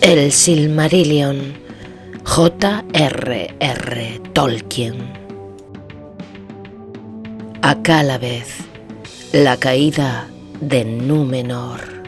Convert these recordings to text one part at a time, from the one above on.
El Silmarillion, J.R.R. Tolkien. Akálabeth, la caída de Númenor.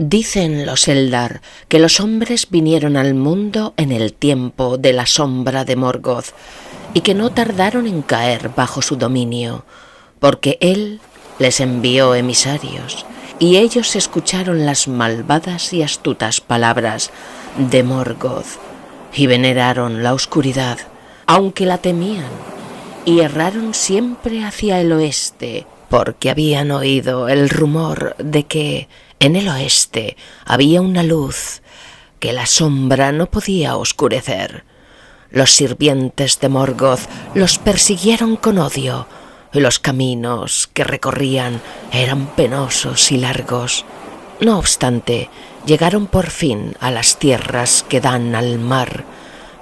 Dicen los Eldar que los hombres vinieron al mundo en el tiempo de la sombra de Morgoth y que no tardaron en caer bajo su dominio, porque él les envió emisarios y ellos escucharon las malvadas y astutas palabras de Morgoth y veneraron la oscuridad, aunque la temían, y erraron siempre hacia el oeste, porque habían oído el rumor de que en el oeste había una luz que la sombra no podía oscurecer. Los sirvientes de Morgoth los persiguieron con odio, y los caminos que recorrían eran penosos y largos. No obstante, llegaron por fin a las tierras que dan al mar,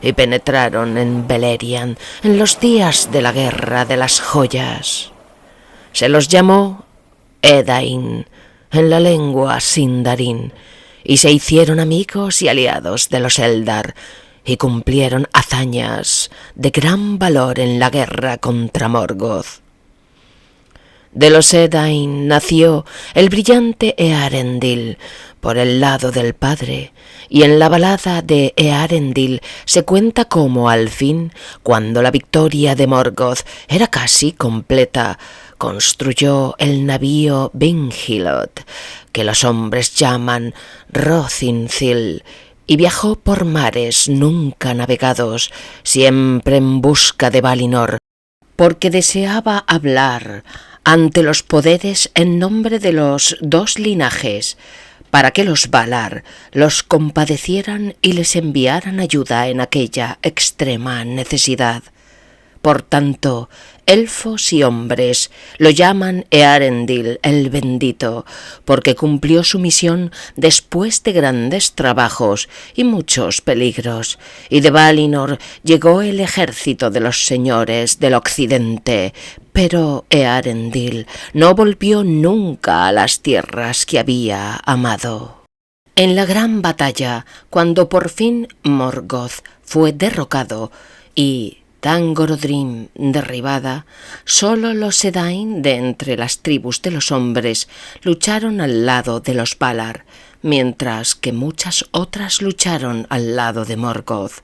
y penetraron en Beleriand en los días de la Guerra de las Joyas. Se los llamó Edain, en la lengua sindarin, y se hicieron amigos y aliados de los Eldar, y cumplieron hazañas de gran valor en la guerra contra Morgoth. De los Edain nació el brillante Eärendil por el lado del padre, y en la balada de Eärendil se cuenta cómo al fin, cuando la victoria de Morgoth era casi completa, construyó el navío Vingilot, que los hombres llaman Rothinthil, y viajó por mares nunca navegados, siempre en busca de Valinor, porque deseaba hablar ante los poderes en nombre de los dos linajes, para que los Valar los compadecieran y les enviaran ayuda en aquella extrema necesidad. Por tanto, elfos y hombres lo llaman Eärendil el Bendito, porque cumplió su misión después de grandes trabajos y muchos peligros, y de Valinor llegó el ejército de los señores del occidente, pero Eärendil no volvió nunca a las tierras que había amado. En la gran batalla, cuando por fin Morgoth fue derrocado y Thangorodrim derribada, solo los Edain de entre las tribus de los hombres lucharon al lado de los Valar, mientras que muchas otras lucharon al lado de Morgoth.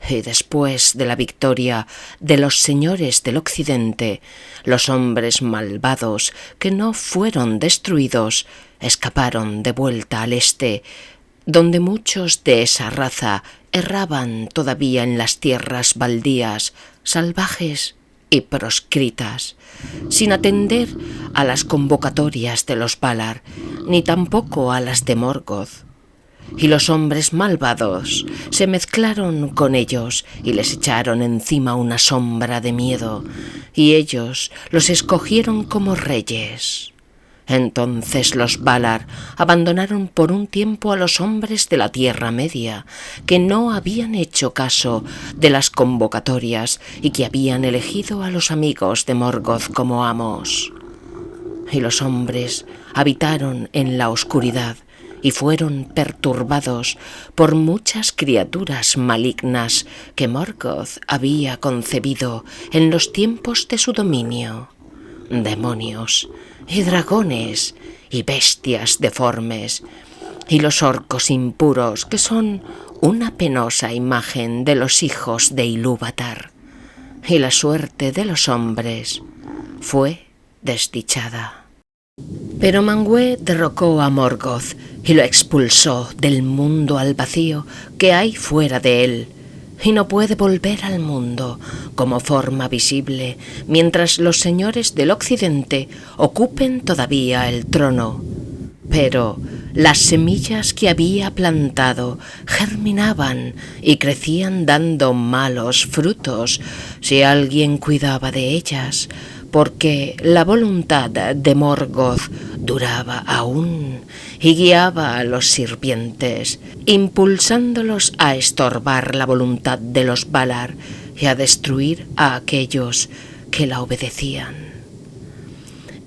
Y después de la victoria de los señores del occidente, los hombres malvados que no fueron destruidos escaparon de vuelta al este, donde muchos de esa raza erraban todavía en las tierras baldías, salvajes y proscritas, sin atender a las convocatorias de los Valar, ni tampoco a las de Morgoth. Y los hombres malvados se mezclaron con ellos y les echaron encima una sombra de miedo, y ellos los escogieron como reyes. Entonces los Valar abandonaron por un tiempo a los hombres de la Tierra Media, que no habían hecho caso de las convocatorias y que habían elegido a los amigos de Morgoth como amos. Y los hombres habitaron en la oscuridad y fueron perturbados por muchas criaturas malignas que Morgoth había concebido en los tiempos de su dominio. Demonios y dragones y bestias deformes y los orcos impuros que son una penosa imagen de los hijos de Ilúvatar. Y la suerte de los hombres fue desdichada. Pero Manwë derrocó a Morgoth y lo expulsó del mundo al vacío que hay fuera de él, y no puede volver al mundo como forma visible mientras los señores del occidente ocupen todavía el trono. Pero las semillas que había plantado germinaban y crecían dando malos frutos si alguien cuidaba de ellas, porque la voluntad de Morgoth duraba aún y guiaba a los sirvientes, impulsándolos a estorbar la voluntad de los Valar y a destruir a aquellos que la obedecían.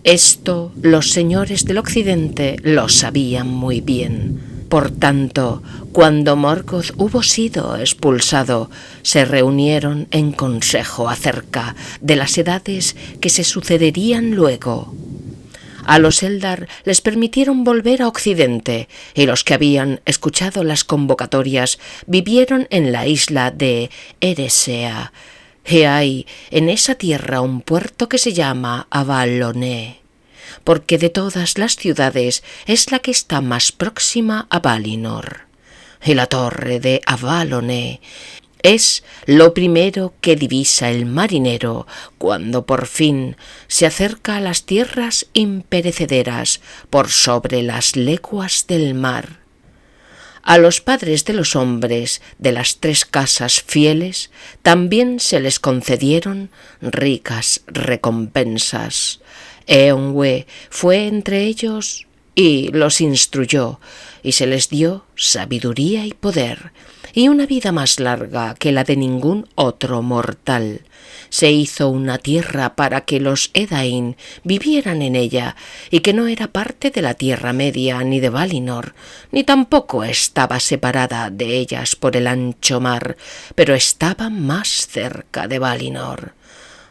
Esto los señores del occidente lo sabían muy bien. Por tanto, cuando Morgoth hubo sido expulsado, se reunieron en consejo acerca de las edades que se sucederían luego. A los Eldar les permitieron volver a Occidente, y los que habían escuchado las convocatorias vivieron en la isla de Eresea. Y hay en esa tierra un puerto que se llama Avaloné, porque de todas las ciudades es la que está más próxima a Valinor. Y la torre de Avaloné es lo primero que divisa el marinero cuando por fin se acerca a las tierras imperecederas por sobre las leguas del mar. A los padres de los hombres de las tres casas fieles también se les concedieron ricas recompensas. Eonwë fue entre ellos y los instruyó, y se les dio sabiduría y poder, y una vida más larga que la de ningún otro mortal. Se hizo una tierra para que los Edain vivieran en ella, y que no era parte de la Tierra Media ni de Valinor, ni tampoco estaba separada de ellas por el ancho mar, pero estaba más cerca de Valinor.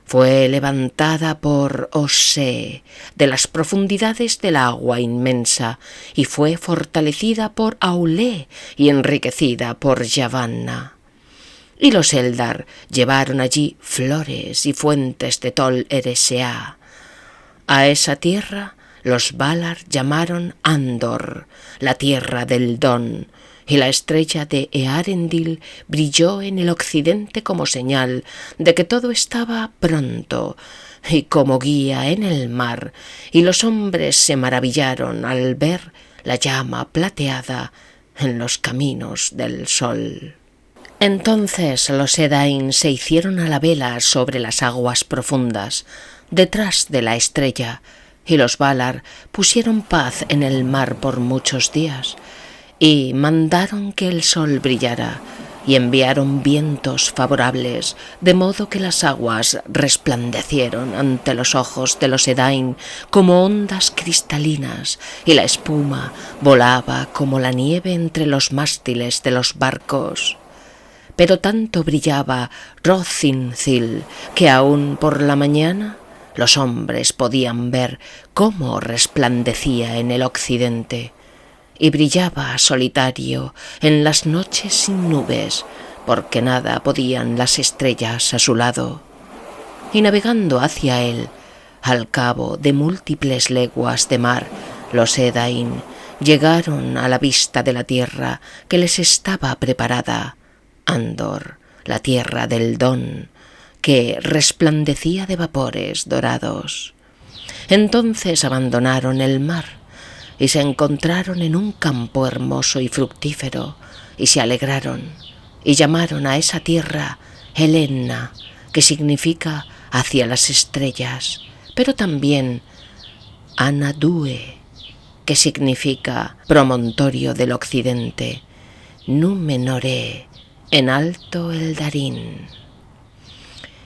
Fue levantada por Osé de las profundidades del agua inmensa, y fue fortalecida por Aulé y enriquecida por Yavanna. Y los Eldar llevaron allí flores y fuentes de Tol Eressëa. A esa tierra los Valar llamaron Andor, la tierra del Don, y la estrella de Earendil brilló en el occidente como señal de que todo estaba pronto, y como guía en el mar, y los hombres se maravillaron al ver la llama plateada en los caminos del sol. Entonces los Edain se hicieron a la vela sobre las aguas profundas, detrás de la estrella, y los Valar pusieron paz en el mar por muchos días, y mandaron que el sol brillara, y enviaron vientos favorables, de modo que las aguas resplandecieron ante los ojos de los Edain como ondas cristalinas, y la espuma volaba como la nieve entre los mástiles de los barcos. Pero tanto brillaba Rothinthil que aún por la mañana los hombres podían ver cómo resplandecía en el occidente, y brillaba solitario en las noches sin nubes, porque nada podían las estrellas a su lado. Y navegando hacia él, al cabo de múltiples leguas de mar, los Edain llegaron a la vista de la tierra que les estaba preparada, Andor, la tierra del Don, que resplandecía de vapores dorados. Entonces abandonaron el mar y se encontraron en un campo hermoso y fructífero, y se alegraron, y llamaron a esa tierra Helenna, que significa hacia las estrellas, pero también Anadue, que significa promontorio del occidente, Númenoré, en alto Eldarín.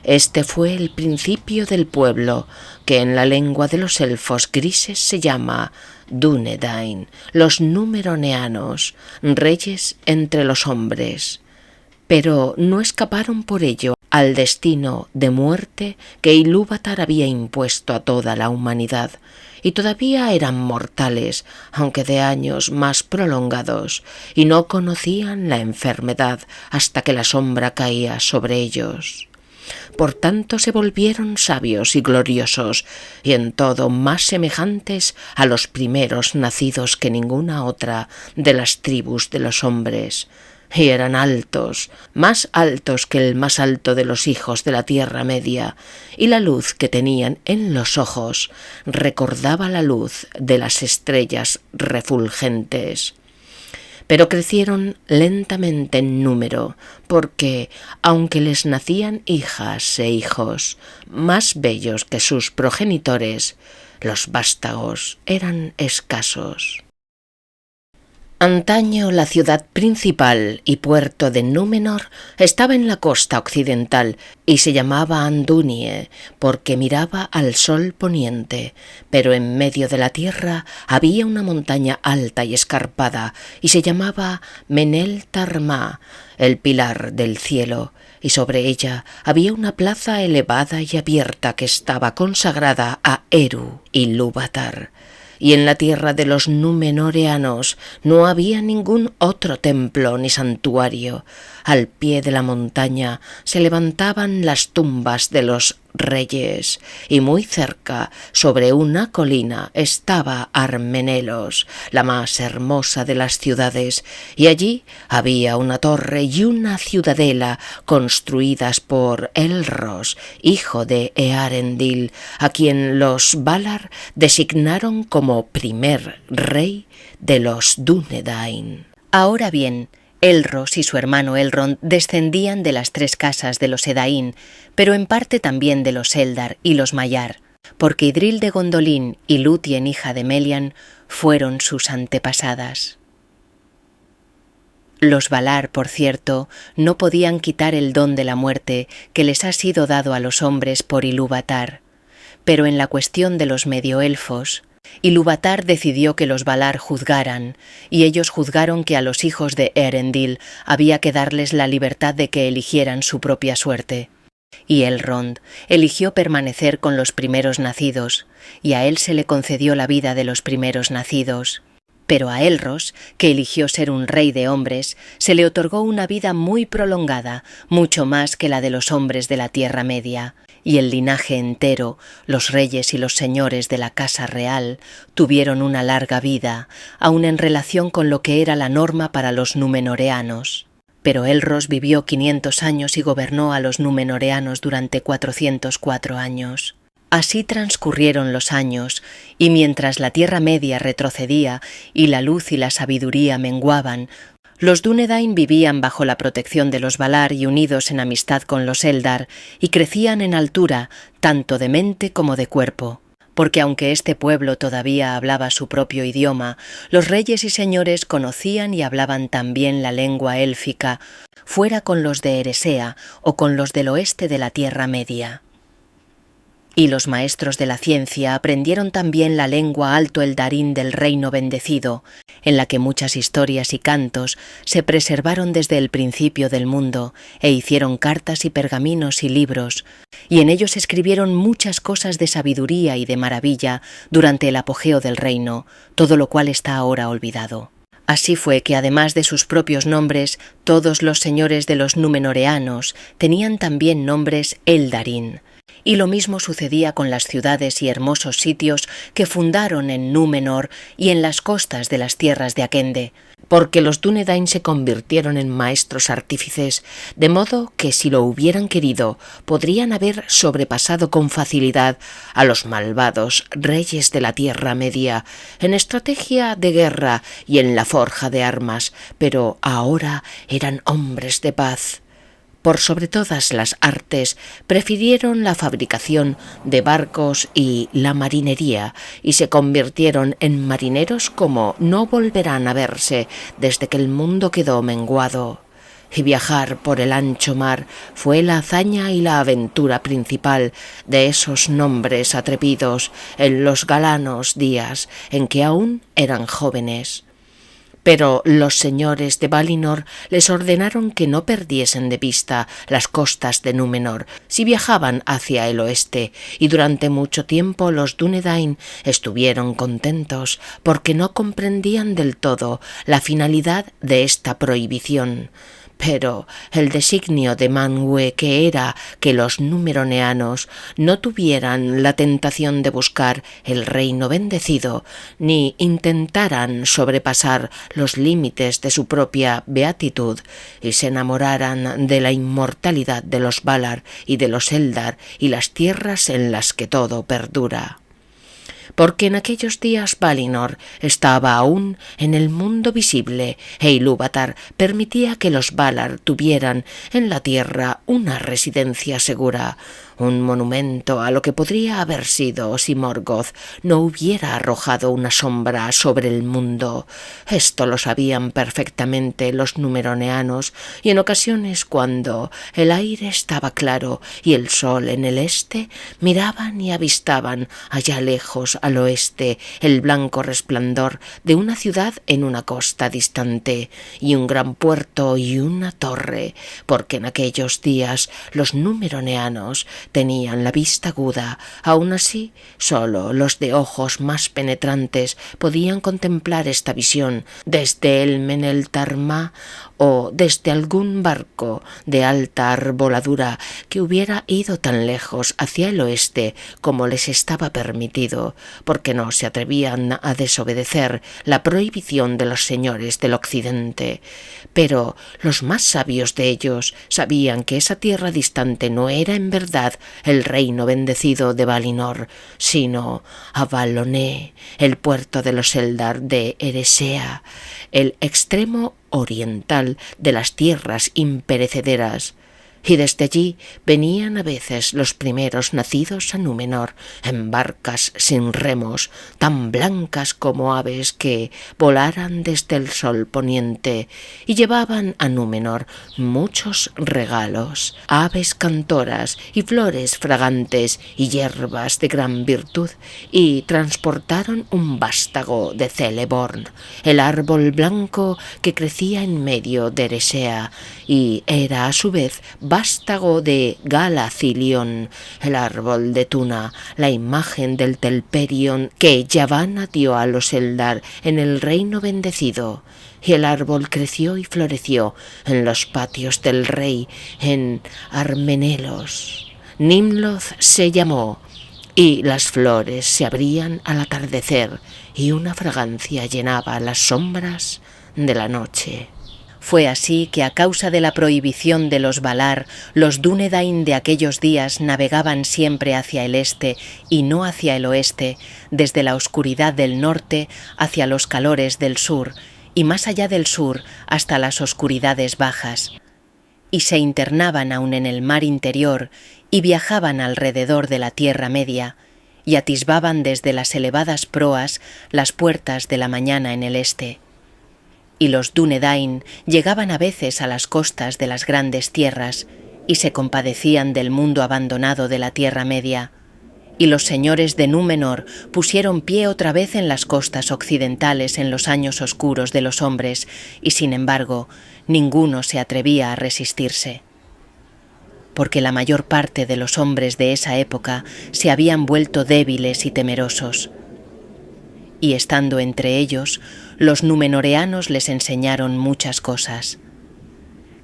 Este fue el principio del pueblo, que en la lengua de los elfos grises se llama Dúnedain, los númeroneanos, reyes entre los hombres. Pero no escaparon por ello al destino de muerte que Ilúvatar había impuesto a toda la humanidad, y todavía eran mortales, aunque de años más prolongados, y no conocían la enfermedad hasta que la sombra caía sobre ellos. Por tanto se volvieron sabios y gloriosos, y en todo más semejantes a los primeros nacidos que ninguna otra de las tribus de los hombres, y eran altos, más altos que el más alto de los hijos de la Tierra Media, y la luz que tenían en los ojos recordaba la luz de las estrellas refulgentes. Pero crecieron lentamente en número, porque, aunque les nacían hijas e hijos más bellos que sus progenitores, los vástagos eran escasos. Antaño la ciudad principal y puerto de Númenor estaba en la costa occidental y se llamaba Andúnie porque miraba al sol poniente, pero en medio de la tierra había una montaña alta y escarpada y se llamaba Menel Tarmá, el pilar del cielo, y sobre ella había una plaza elevada y abierta que estaba consagrada a Eru Ilúvatar. Y en la tierra de los númenoreanos no había ningún otro templo ni santuario. Al pie de la montaña se levantaban las tumbas de los reyes, y muy cerca, sobre una colina, estaba Armenelos, la más hermosa de las ciudades, y allí había una torre y una ciudadela construidas por Elros, hijo de Earendil, a quien los Valar designaron como primer rey de los Dúnedain. Ahora bien, Elros y su hermano Elrond descendían de las tres casas de los Edain, pero en parte también de los Eldar y los Maiar, porque Idril de Gondolin y Lúthien, hija de Melian, fueron sus antepasadas. Los Valar, por cierto, no podían quitar el don de la muerte que les ha sido dado a los hombres por Ilúvatar, pero en la cuestión de los medioelfos, Ilúvatar decidió que los Valar juzgaran, y ellos juzgaron que a los hijos de Eärendil había que darles la libertad de que eligieran su propia suerte. Y Elrond eligió permanecer con los primeros nacidos, y a él se le concedió la vida de los primeros nacidos. Pero a Elros, que eligió ser un rey de hombres, se le otorgó una vida muy prolongada, mucho más que la de los hombres de la Tierra Media, y el linaje entero, los reyes y los señores de la casa real, tuvieron una larga vida, aun en relación con lo que era la norma para los númenoreanos. Pero Elros vivió 500 años y gobernó a los númenoreanos durante 404 años. Así transcurrieron los años, y mientras la Tierra Media retrocedía y la luz y la sabiduría menguaban, los Dúnedain vivían bajo la protección de los Valar y unidos en amistad con los Eldar, y crecían en altura, tanto de mente como de cuerpo. Porque aunque este pueblo todavía hablaba su propio idioma, los reyes y señores conocían y hablaban también la lengua élfica, fuera con los de Eresea o con los del oeste de la Tierra Media. Y los maestros de la ciencia aprendieron también la lengua alto eldarín del reino bendecido, en la que muchas historias y cantos se preservaron desde el principio del mundo, e hicieron cartas y pergaminos y libros, y en ellos escribieron muchas cosas de sabiduría y de maravilla durante el apogeo del reino, todo lo cual está ahora olvidado. Así fue que, además de sus propios nombres, todos los señores de los númenoreanos tenían también nombres eldarín. Y lo mismo sucedía con las ciudades y hermosos sitios que fundaron en Númenor y en las costas de las tierras de Akende, porque los Dúnedain se convirtieron en maestros artífices, de modo que si lo hubieran querido, podrían haber sobrepasado con facilidad a los malvados reyes de la Tierra Media en estrategia de guerra y en la forja de armas, pero ahora eran hombres de paz. Por sobre todas las artes, prefirieron la fabricación de barcos y la marinería, y se convirtieron en marineros como no volverán a verse desde que el mundo quedó menguado. y viajar por el ancho mar fue la hazaña y la aventura principal de esos nombres atrevidos en los galanos días en que aún eran jóvenes. Pero los señores de Valinor les ordenaron que no perdiesen de vista las costas de Númenor si viajaban hacia el oeste, y durante mucho tiempo los Dúnedain estuvieron contentos porque no comprendían del todo la finalidad de esta prohibición. Pero el designio de Manwë que era que los númeroneanos no tuvieran la tentación de buscar el reino bendecido, ni intentaran sobrepasar los límites de su propia beatitud, y se enamoraran de la inmortalidad de los Valar y de los Eldar y las tierras en las que todo perdura. Porque en aquellos días Valinor estaba aún en el mundo visible e Ilúvatar permitía que los Valar tuvieran en la tierra una residencia segura, un monumento a lo que podría haber sido si Morgoth no hubiera arrojado una sombra sobre el mundo. Esto lo sabían perfectamente los númeroneanos, y en ocasiones cuando el aire estaba claro y el sol en el este, miraban y avistaban allá lejos al oeste el blanco resplandor de una ciudad en una costa distante, y un gran puerto y una torre, porque en aquellos días los númeroneanos tenían la vista aguda. Aun así, sólo los de ojos más penetrantes podían contemplar esta visión desde el Meneltarmá o desde algún barco de alta arboladura que hubiera ido tan lejos hacia el oeste como les estaba permitido, porque no se atrevían a desobedecer la prohibición de los señores del occidente. Pero los más sabios de ellos sabían que esa tierra distante no era en verdad el reino bendecido de Valinor, sino Avaloné, el puerto de los Eldar de Eressëa, el extremo oriental de las tierras imperecederas. Y desde allí venían a veces los primeros nacidos a Númenor en barcas sin remos, tan blancas como aves que volaran desde el sol poniente, y llevaban a Númenor muchos regalos, aves cantoras y flores fragantes y hierbas de gran virtud, y transportaron un vástago de Celeborn, el árbol blanco que crecía en medio de Eressëa, y era a su vez vástago de Galacilion, el árbol de Tuna, la imagen del Telperion que Yavanna dio a los Eldar en el reino bendecido. Y el árbol creció y floreció en los patios del rey, en Armenelos. Nimloth se llamó, y las flores se abrían al atardecer, y una fragancia llenaba las sombras de la noche. Fue así que a causa de la prohibición de los Valar, los Dúnedain de aquellos días navegaban siempre hacia el este y no hacia el oeste, desde la oscuridad del norte hacia los calores del sur, y más allá del sur hasta las oscuridades bajas. Y se internaban aún en el mar interior y viajaban alrededor de la Tierra Media, y atisbaban desde las elevadas proas las puertas de la mañana en el este. Y los Dúnedain llegaban a veces a las costas de las grandes tierras y se compadecían del mundo abandonado de la Tierra Media. Y los señores de Númenor pusieron pie otra vez en las costas occidentales en los años oscuros de los hombres, y sin embargo, ninguno se atrevía a resistirse. Porque la mayor parte de los hombres de esa época se habían vuelto débiles y temerosos. Y estando entre ellos, los númenoreanos les enseñaron muchas cosas.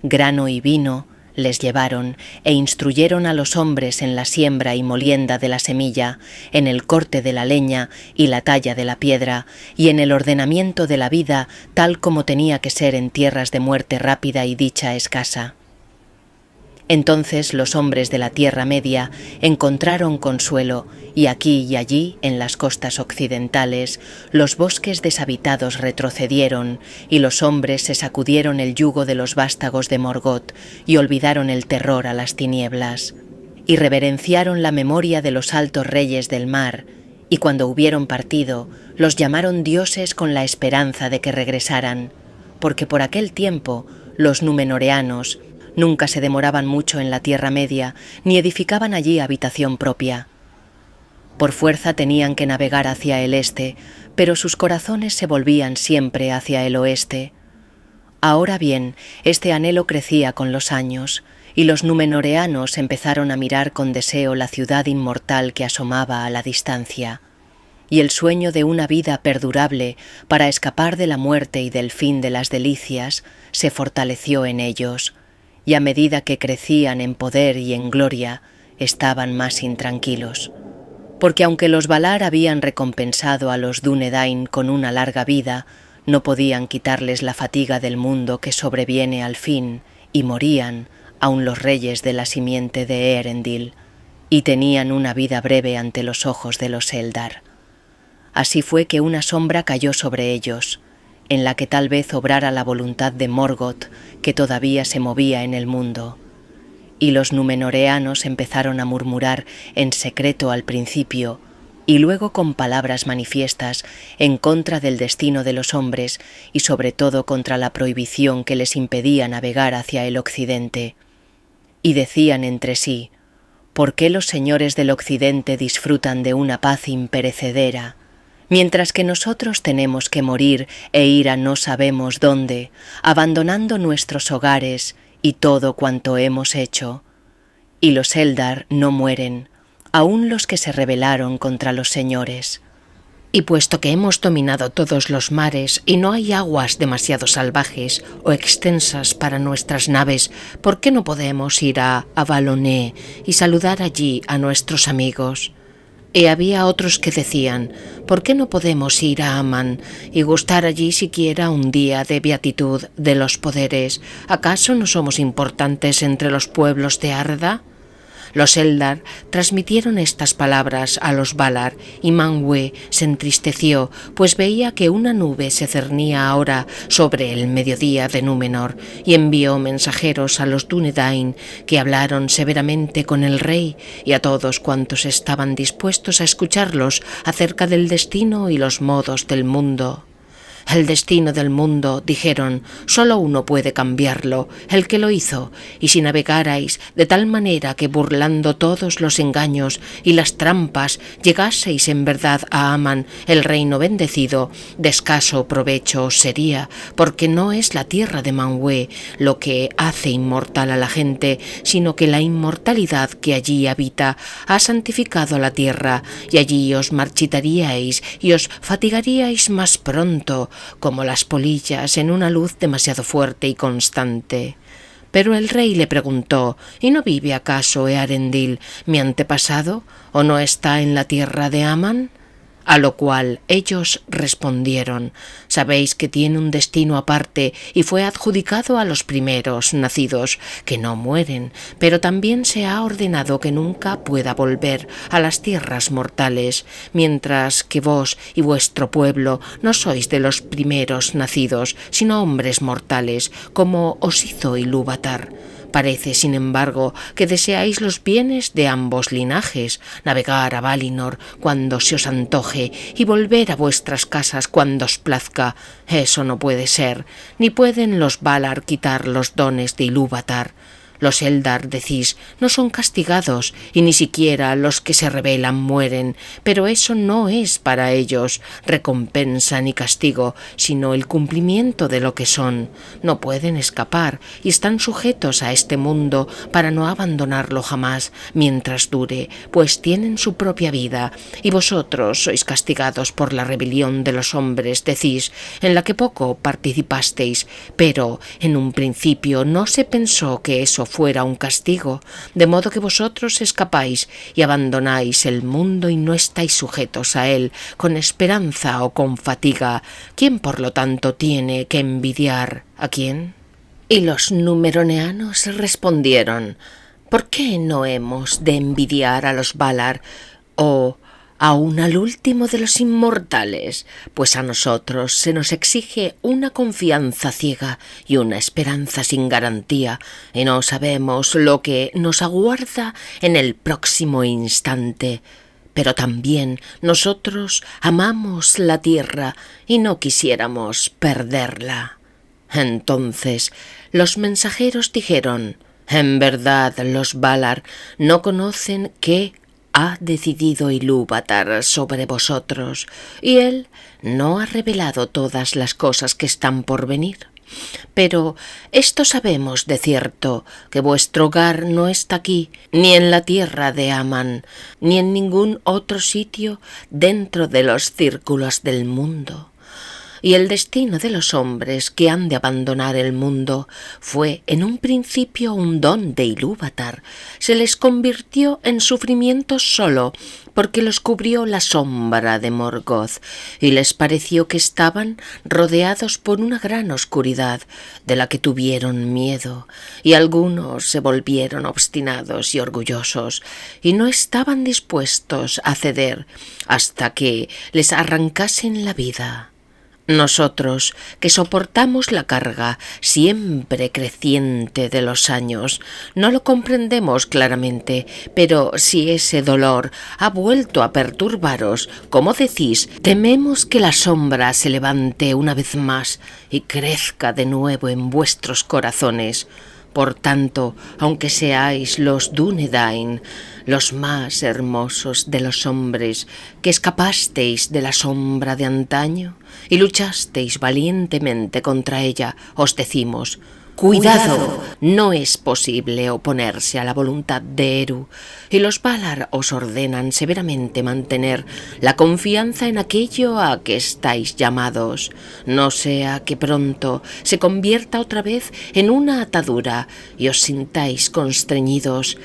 Grano y vino les llevaron e instruyeron a los hombres en la siembra y molienda de la semilla, en el corte de la leña y la talla de la piedra, y en el ordenamiento de la vida tal como tenía que ser en tierras de muerte rápida y dicha escasa. Entonces los hombres de la Tierra Media encontraron consuelo, y aquí y allí, en las costas occidentales, los bosques deshabitados retrocedieron, y los hombres se sacudieron el yugo de los vástagos de Morgoth, y olvidaron el terror a las tinieblas, y reverenciaron la memoria de los altos reyes del mar, y cuando hubieron partido, los llamaron dioses con la esperanza de que regresaran, porque por aquel tiempo Los númenoreanos nunca se demoraban mucho en la Tierra Media, ni edificaban allí habitación propia. Por fuerza tenían que navegar hacia el este, pero sus corazones se volvían siempre hacia el oeste. Ahora bien, este anhelo crecía con los años, y los númenoreanos empezaron a mirar con deseo la ciudad inmortal que asomaba a la distancia, y el sueño de una vida perdurable para escapar de la muerte y del fin de las delicias se fortaleció en ellos, y a medida que crecían en poder y en gloria, estaban más intranquilos. Porque aunque los Valar habían recompensado a los Dúnedain con una larga vida, no podían quitarles la fatiga del mundo que sobreviene al fin, y morían, aun los reyes de la simiente de Eärendil, y tenían una vida breve ante los ojos de los Eldar. Así fue que una sombra cayó sobre ellos, en la que tal vez obrara la voluntad de Morgoth, que todavía se movía en el mundo. Y los númenoreanos empezaron a murmurar en secreto al principio, y luego con palabras manifiestas en contra del destino de los hombres y sobre todo contra la prohibición que les impedía navegar hacia el occidente. Y decían entre sí: ¿por qué los señores del occidente disfrutan de una paz imperecedera, mientras que nosotros tenemos que morir e ir a no sabemos dónde, abandonando nuestros hogares y todo cuanto hemos hecho? Y los Eldar no mueren, aun los que se rebelaron contra los señores. Y puesto que hemos dominado todos los mares y no hay aguas demasiado salvajes o extensas para nuestras naves, ¿por qué no podemos ir a Avaloné y saludar allí a nuestros amigos? Y había otros que decían: ¿por qué no podemos ir a Aman y gustar allí siquiera un día de beatitud de los poderes? ¿Acaso no somos importantes entre los pueblos de Arda? Los Eldar transmitieron estas palabras a los Valar, y Manwë se entristeció, pues veía que una nube se cernía ahora sobre el mediodía de Númenor, y envió mensajeros a los Dúnedain, que hablaron severamente con el rey y a todos cuantos estaban dispuestos a escucharlos acerca del destino y los modos del mundo. El destino del mundo, dijeron, solo uno puede cambiarlo, el que lo hizo, y si navegarais de tal manera que burlando todos los engaños y las trampas llegaseis en verdad a Aman, el reino bendecido, de escaso provecho os sería, porque no es la tierra de Manwë lo que hace inmortal a la gente, sino que la inmortalidad que allí habita ha santificado la tierra, y allí os marchitaríais y os fatigaríais más pronto, como las polillas en una luz demasiado fuerte y constante. Pero el rey le preguntó: ¿y no vive acaso Eärendil, mi antepasado, o no está en la tierra de Aman? A lo cual ellos respondieron: sabéis que tiene un destino aparte y fue adjudicado a los primeros nacidos, que no mueren, pero también se ha ordenado que nunca pueda volver a las tierras mortales, mientras que vos y vuestro pueblo no sois de los primeros nacidos, sino hombres mortales, como os hizo Ilúvatar. Parece, sin embargo, que deseáis los bienes de ambos linajes, navegar a Valinor cuando se os antoje y volver a vuestras casas cuando os plazca. Eso no puede ser, ni pueden los Valar quitar los dones de Ilúvatar. Los Eldar, decís, no son castigados, y ni siquiera los que se rebelan mueren, pero eso no es para ellos recompensa ni castigo, sino el cumplimiento de lo que son. No pueden escapar, y están sujetos a este mundo para no abandonarlo jamás mientras dure, pues tienen su propia vida, y vosotros sois castigados por la rebelión de los hombres, decís, en la que poco participasteis, pero en un principio no se pensó que eso fuera un castigo, de modo que vosotros escapáis y abandonáis el mundo y no estáis sujetos a él con esperanza o con fatiga. ¿Quién por lo tanto tiene que envidiar a quién? Y los númeroneanos respondieron: ¿por qué no hemos de envidiar a los Valar o aun al último de los inmortales? Pues a nosotros se nos exige una confianza ciega y una esperanza sin garantía, y no sabemos lo que nos aguarda en el próximo instante. Pero también nosotros amamos la tierra y no quisiéramos perderla. Entonces los mensajeros dijeron: «En verdad los Valar no conocen qué ha decidido Ilúvatar sobre vosotros, y él no ha revelado todas las cosas que están por venir. Pero esto sabemos de cierto, que vuestro hogar no está aquí, ni en la tierra de Aman, ni en ningún otro sitio dentro de los círculos del mundo. Y el destino de los hombres que han de abandonar el mundo fue en un principio un don de Ilúvatar. Se les convirtió en sufrimiento solo porque los cubrió la sombra de Morgoth, y les pareció que estaban rodeados por una gran oscuridad de la que tuvieron miedo, y algunos se volvieron obstinados y orgullosos, y no estaban dispuestos a ceder hasta que les arrancasen la vida. Nosotros, que soportamos la carga siempre creciente de los años, no lo comprendemos claramente, pero si ese dolor ha vuelto a perturbaros, como decís, tememos que la sombra se levante una vez más y crezca de nuevo en vuestros corazones. Por tanto, aunque seáis los Dúnedain, los más hermosos de los hombres, que escapasteis de la sombra de antaño y luchasteis valientemente contra ella, os decimos: «Cuidado, no es posible oponerse a la voluntad de Eru, y los Valar os ordenan severamente mantener la confianza en aquello a que estáis llamados, no sea que pronto se convierta otra vez en una atadura y os sintáis constreñidos.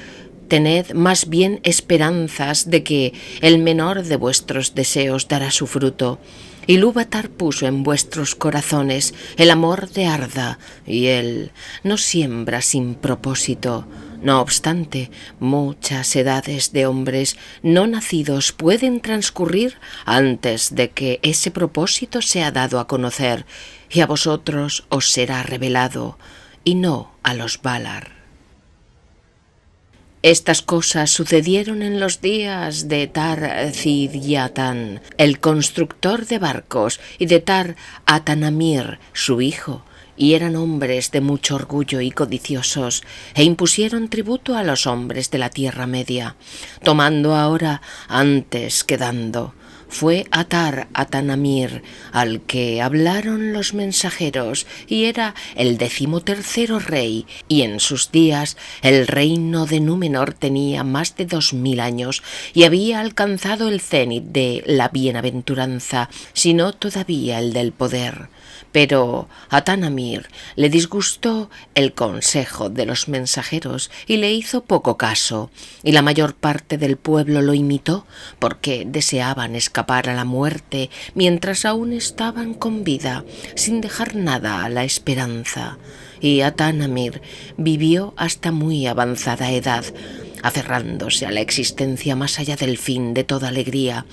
Tened más bien esperanzas de que el menor de vuestros deseos dará su fruto. Ilúvatar puso en vuestros corazones el amor de Arda, y él no siembra sin propósito. No obstante, muchas edades de hombres no nacidos pueden transcurrir antes de que ese propósito sea dado a conocer, y a vosotros os será revelado, y no a los Valar». Estas cosas sucedieron en los días de Tar-Ziyatan, el constructor de barcos, y de Tar-Atanamir, su hijo, y eran hombres de mucho orgullo y codiciosos, e impusieron tributo a los hombres de la Tierra Media, tomando ahora antes que dando. Fue a Tar-Atanamir al que hablaron los mensajeros, y era el 13º rey, y en sus días el reino de Númenor tenía más de 2000 años, y había alcanzado el cenit de la bienaventuranza, si no todavía el del poder. Pero a Tanamir le disgustó el consejo de los mensajeros y le hizo poco caso, y la mayor parte del pueblo lo imitó porque deseaban escapar a la muerte mientras aún estaban con vida, sin dejar nada a la esperanza. Y Atanamir vivió hasta muy avanzada edad, aferrándose a la existencia más allá del fin de toda alegría,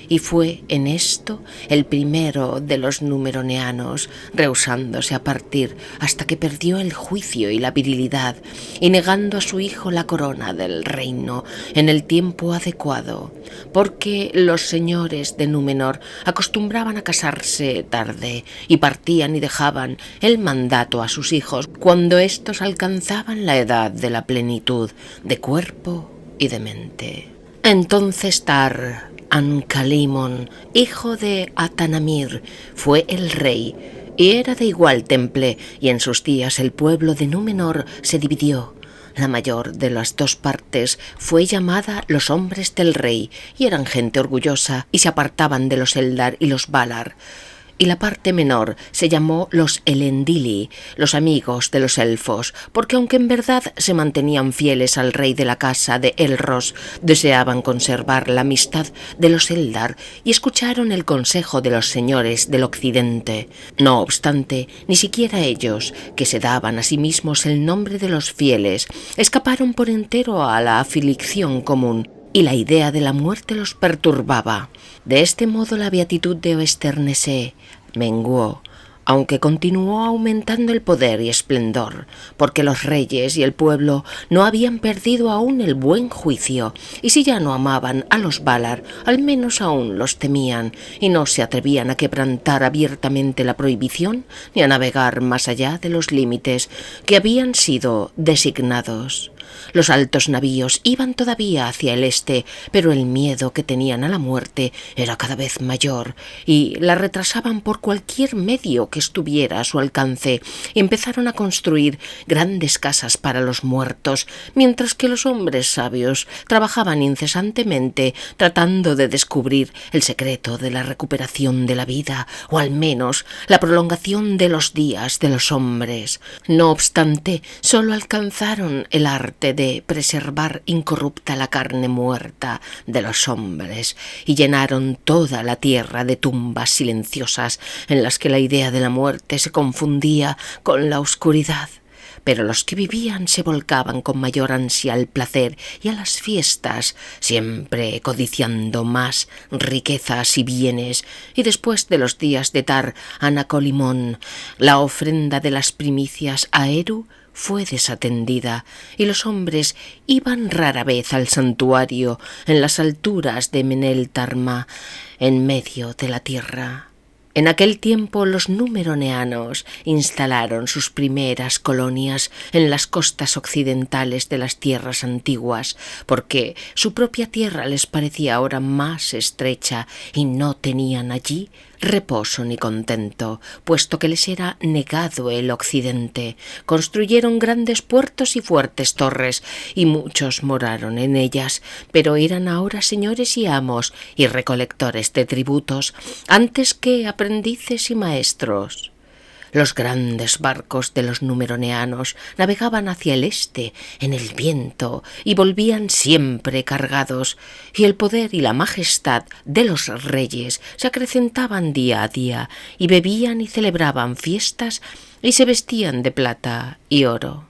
y fue en esto el primero de los numeroneanos, rehusándose a partir hasta que perdió el juicio y la virilidad, y negando a su hijo la corona del reino en el tiempo adecuado, porque los señores de Númenor acostumbraban a casarse tarde y partían y dejaban el mandato a sus hijos cuando éstos alcanzaban la edad de la plenitud de cuerpo y de mente. Entonces Tar-Ancalimon, hijo de Atanamir, fue el rey, y era de igual temple, y en sus días el pueblo de Númenor se dividió. La mayor de las dos partes fue llamada los hombres del rey, y eran gente orgullosa, y se apartaban de los Eldar y los Valar. Y la parte menor se llamó los Elendili, los amigos de los elfos, porque aunque en verdad se mantenían fieles al rey de la casa de Elros, deseaban conservar la amistad de los Eldar y escucharon el consejo de los señores del occidente. No obstante, ni siquiera ellos, que se daban a sí mismos el nombre de los fieles, escaparon por entero a la aflicción común, y la idea de la muerte los perturbaba. De este modo la beatitud de Oesternese menguó, aunque continuó aumentando el poder y esplendor, porque los reyes y el pueblo no habían perdido aún el buen juicio, y si ya no amaban a los Valar, al menos aún los temían, y no se atrevían a quebrantar abiertamente la prohibición ni a navegar más allá de los límites que habían sido designados. Los altos navíos iban todavía hacia el este, pero el miedo que tenían a la muerte era cada vez mayor y la retrasaban por cualquier medio que estuviera a su alcance. Empezaron a construir grandes casas para los muertos, mientras que los hombres sabios trabajaban incesantemente tratando de descubrir el secreto de la recuperación de la vida, o al menos la prolongación de los días de los hombres. No obstante, solo alcanzaron el arte de preservar incorrupta la carne muerta de los hombres y llenaron toda la tierra de tumbas silenciosas en las que la idea de la muerte se confundía con la oscuridad. Pero los que vivían se volcaban con mayor ansia al placer y a las fiestas, siempre codiciando más riquezas y bienes, y después de los días de Tar Anacolimón, la ofrenda de las primicias a Eru fue desatendida, y los hombres iban rara vez al santuario en las alturas de Menel Tarma, en medio de la tierra. En aquel tiempo los númeroneanos instalaron sus primeras colonias en las costas occidentales de las tierras antiguas, porque su propia tierra les parecía ahora más estrecha y no tenían allí reposo ni contento, puesto que les era negado el occidente. Construyeron grandes puertos y fuertes torres, y muchos moraron en ellas, pero eran ahora señores y amos y recolectores de tributos, antes que aprendices y maestros. Los grandes barcos de los númeroneanos navegaban hacia el este en el viento y volvían siempre cargados, y el poder y la majestad de los reyes se acrecentaban día a día, y bebían y celebraban fiestas y se vestían de plata y oro.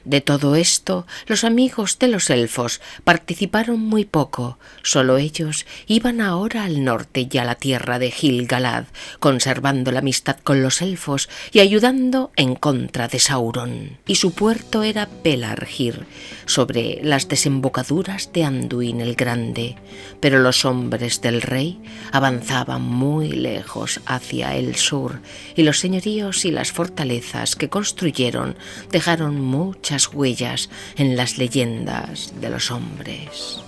De todo esto, los amigos de los elfos participaron muy poco. Solo ellos iban ahora al norte y a la tierra de Gil-galad, conservando la amistad con los elfos y ayudando en contra de Sauron. Y su puerto era Pelargir, sobre las desembocaduras de Anduin el Grande. Pero los hombres del rey avanzaban muy lejos hacia el sur, y los señoríos y las fortalezas que construyeron dejaron muchas huellas en las leyendas de los hombres.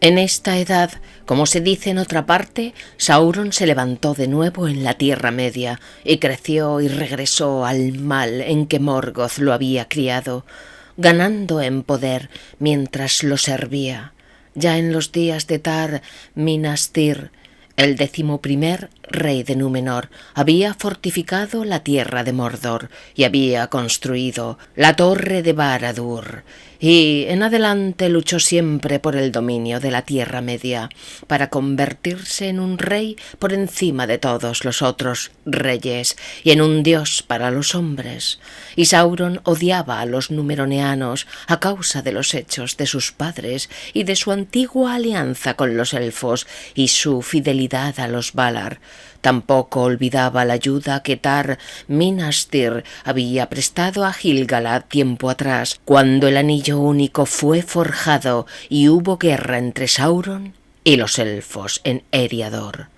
En esta edad, como se dice en otra parte, Sauron se levantó de nuevo en la Tierra Media y creció y regresó al mal en que Morgoth lo había criado, ganando en poder mientras lo servía. Ya en los días de Tar Minastir, el 11º rey de Númenor, había fortificado la tierra de Mordor y había construido la torre de Barad-dûr, y en adelante luchó siempre por el dominio de la Tierra Media, para convertirse en un rey por encima de todos los otros reyes y en un dios para los hombres. Y Sauron odiaba a los númeroneanos a causa de los hechos de sus padres y de su antigua alianza con los elfos y su fidelidad a los Valar. Tampoco olvidaba la ayuda que Tar Minastir había prestado a Gil-galad tiempo atrás, cuando el anillo único fue forjado y hubo guerra entre Sauron y los elfos en Eriador.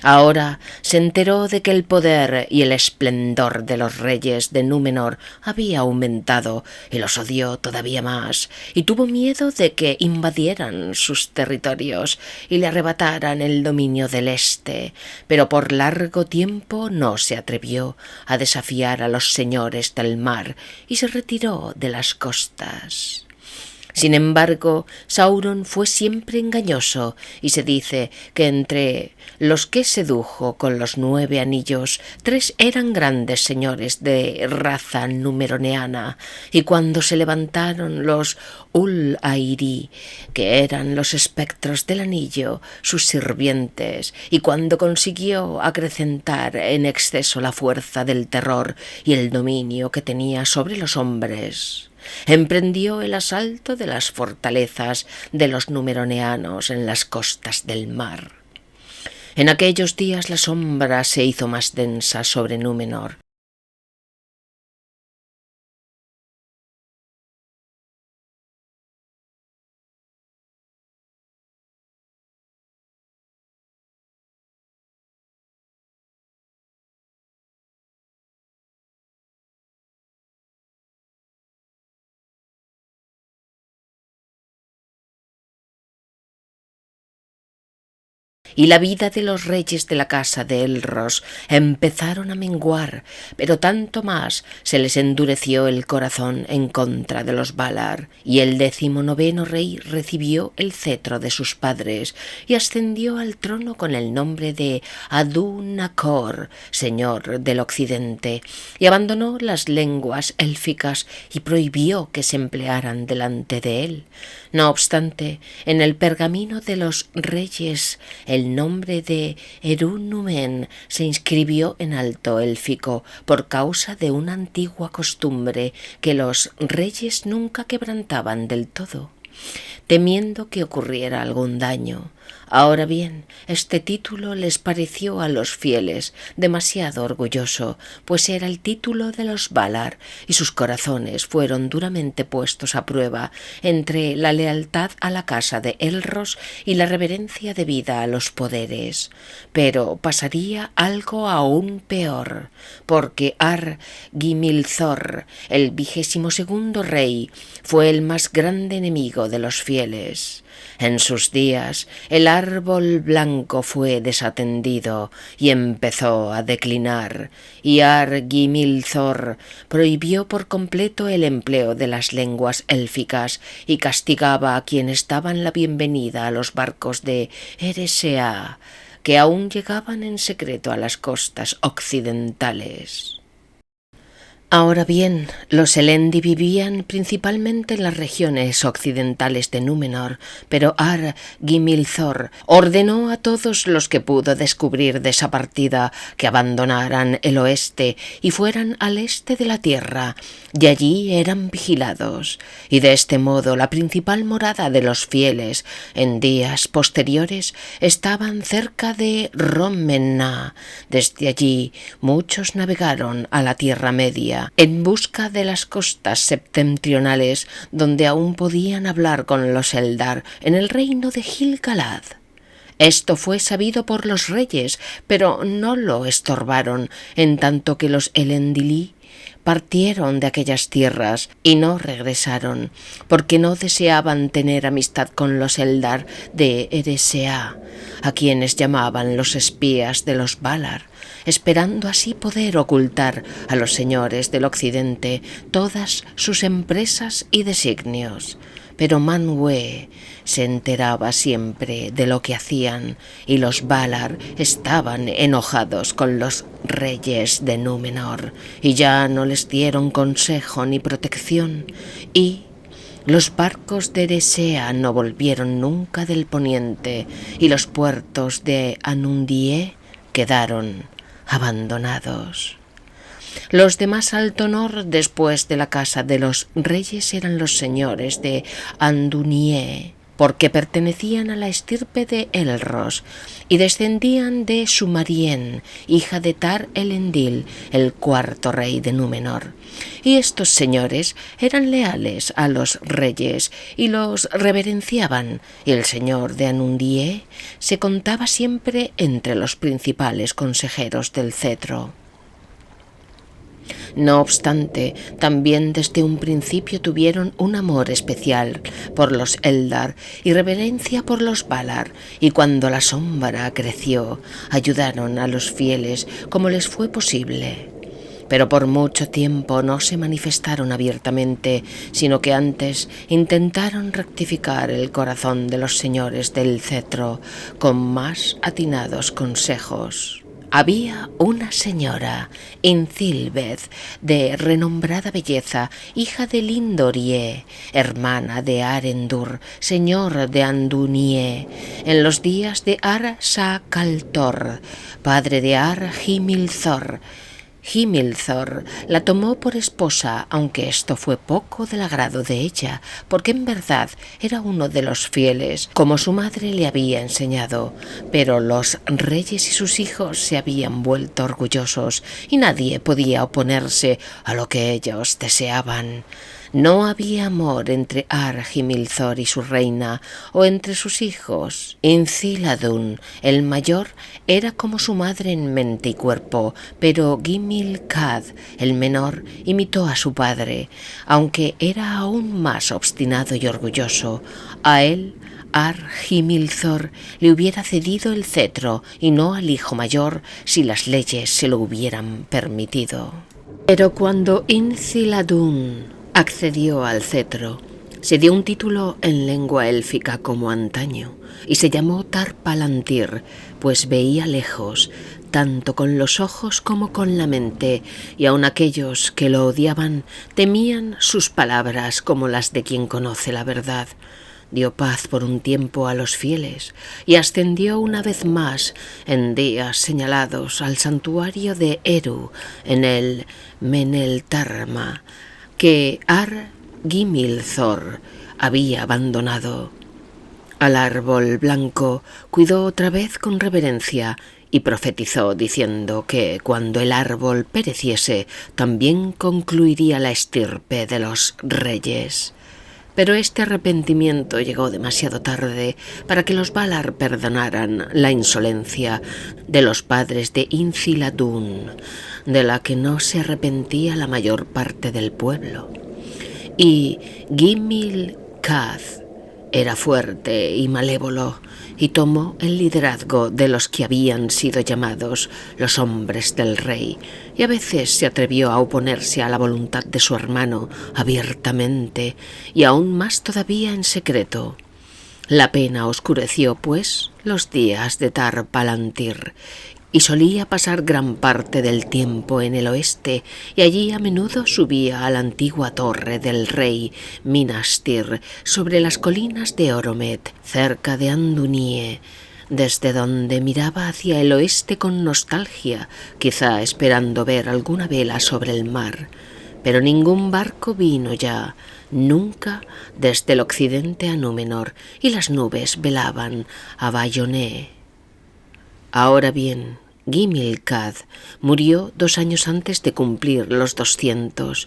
Ahora se enteró de que el poder y el esplendor de los reyes de Númenor había aumentado y los odió todavía más, y tuvo miedo de que invadieran sus territorios y le arrebataran el dominio del este, pero por largo tiempo no se atrevió a desafiar a los señores del mar y se retiró de las costas. Sin embargo, Sauron fue siempre engañoso, y se dice que entre los que sedujo con los 9 anillos, 3 eran grandes señores de raza numeroneana, y cuando se levantaron los Ul-Airi, que eran los espectros del anillo, sus sirvientes, y cuando consiguió acrecentar en exceso la fuerza del terror y el dominio que tenía sobre los hombres, emprendió el asalto de las fortalezas de los numeroneanos en las costas del mar. En aquellos días la sombra se hizo más densa sobre Númenor. Y la vida de los reyes de la casa de Elros empezaron a menguar, pero tanto más se les endureció el corazón en contra de los Valar, y el 19º rey recibió el cetro de sus padres y ascendió al trono con el nombre de Adu-Nakor, señor del occidente, y abandonó las lenguas élficas y prohibió que se emplearan delante de él. No obstante, en el pergamino de los reyes el nombre de Eru-Numen se inscribió en alto élfico por causa de una antigua costumbre que los reyes nunca quebrantaban del todo, temiendo que ocurriera algún daño. Ahora bien, este título les pareció a los fieles demasiado orgulloso, pues era el título de los Valar, y sus corazones fueron duramente puestos a prueba entre la lealtad a la casa de Elros y la reverencia debida a los poderes. Pero pasaría algo aún peor, porque Ar-Gimilthor, el 22º rey, fue el más grande enemigo de los fieles. En sus días el árbol blanco fue desatendido y empezó a declinar, y Ar-Gimilthor prohibió por completo el empleo de las lenguas élficas y castigaba a quienes daban la bienvenida a los barcos de Eresea, que aún llegaban en secreto a las costas occidentales. Ahora bien, los Elendi vivían principalmente en las regiones occidentales de Númenor, pero Ar-Gimilthor ordenó a todos los que pudo descubrir de esa partida que abandonaran el oeste y fueran al este de la tierra, y allí eran vigilados, y de este modo la principal morada de los fieles en días posteriores estaban cerca de Rom-Menna. Desde allí muchos navegaron a la Tierra Media en busca de las costas septentrionales donde aún podían hablar con los Eldar en el reino de Gil-galad. Esto fue sabido por los reyes, pero no lo estorbaron, en tanto que los Elendili partieron de aquellas tierras y no regresaron, porque no deseaban tener amistad con los Eldar de Eresea, a quienes llamaban los espías de los Valar, esperando así poder ocultar a los señores del occidente todas sus empresas y designios. Pero Manwë se enteraba siempre de lo que hacían, y los Valar estaban enojados con los reyes de Númenor, y ya no les dieron consejo ni protección, y los barcos de Eresea no volvieron nunca del poniente, y los puertos de Anundie quedaron abandonados. Los de más alto honor después de la casa de los reyes eran los señores de Andunie, porque pertenecían a la estirpe de Elros y descendían de Sumarien, hija de Tar-Elendil, el 4º rey de Númenor. Y estos señores eran leales a los reyes y los reverenciaban, y el señor de Anundie se contaba siempre entre los principales consejeros del cetro. No obstante, también desde un principio tuvieron un amor especial por los Eldar y reverencia por los Valar, y cuando la sombra creció, ayudaron a los fieles como les fue posible. pero por mucho tiempo no se manifestaron abiertamente, sino que antes intentaron rectificar el corazón de los señores del cetro con más atinados consejos. Había una señora, Incilbeth, de renombrada belleza, hija de Lindorie, hermana de Arendur, señor de Andunie, en los días de Ar-Sakaltor, padre de Ar-Himilthor. Himilthor la tomó por esposa, aunque esto fue poco del agrado de ella, porque en verdad era uno de los fieles, como su madre le había enseñado, pero los reyes y sus hijos se habían vuelto orgullosos y nadie podía oponerse a lo que ellos deseaban. No había amor entre Ar-Himilthor y su reina, o entre sus hijos. Inciladun, el mayor, era como su madre en mente y cuerpo, pero Gimil-Cad, el menor, imitó a su padre, aunque era aún más obstinado y orgulloso. A él Ar-Himilthor le hubiera cedido el cetro y no al hijo mayor si las leyes se lo hubieran permitido. Pero cuando Inciladun accedió al cetro, se dio un título en lengua élfica como antaño y se llamó Tar-Palantir, pues veía lejos, tanto con los ojos como con la mente, y aun aquellos que lo odiaban temían sus palabras como las de quien conoce la verdad. Dio paz por un tiempo a los fieles y ascendió una vez más en días señalados al santuario de Eru en el Meneltarma, que Ar-Himilthor había abandonado. Al árbol blanco cuidó otra vez con reverencia y profetizó diciendo que cuando el árbol pereciese también concluiría la estirpe de los reyes. Pero este arrepentimiento llegó demasiado tarde para que los Valar perdonaran la insolencia de los padres de Inciladun, de la que no se arrepentía la mayor parte del pueblo. Y Gimil-Cad era fuerte y malévolo, y tomó el liderazgo de los que habían sido llamados los hombres del rey, y a veces se atrevió a oponerse a la voluntad de su hermano abiertamente, y aún más todavía en secreto. La pena oscureció, pues, los días de Tar-Palantir, y solía pasar gran parte del tiempo en el oeste, y allí a menudo subía a la antigua torre del rey Minastir sobre las colinas de Oromet, cerca de Andunie, desde donde miraba hacia el oeste con nostalgia, quizá esperando ver alguna vela sobre el mar. Pero ningún barco vino ya, nunca, desde el occidente a Númenor, y las nubes velaban a Bayonne. Ahora bien, Gimil-Cad murió 2 años antes de cumplir los 200,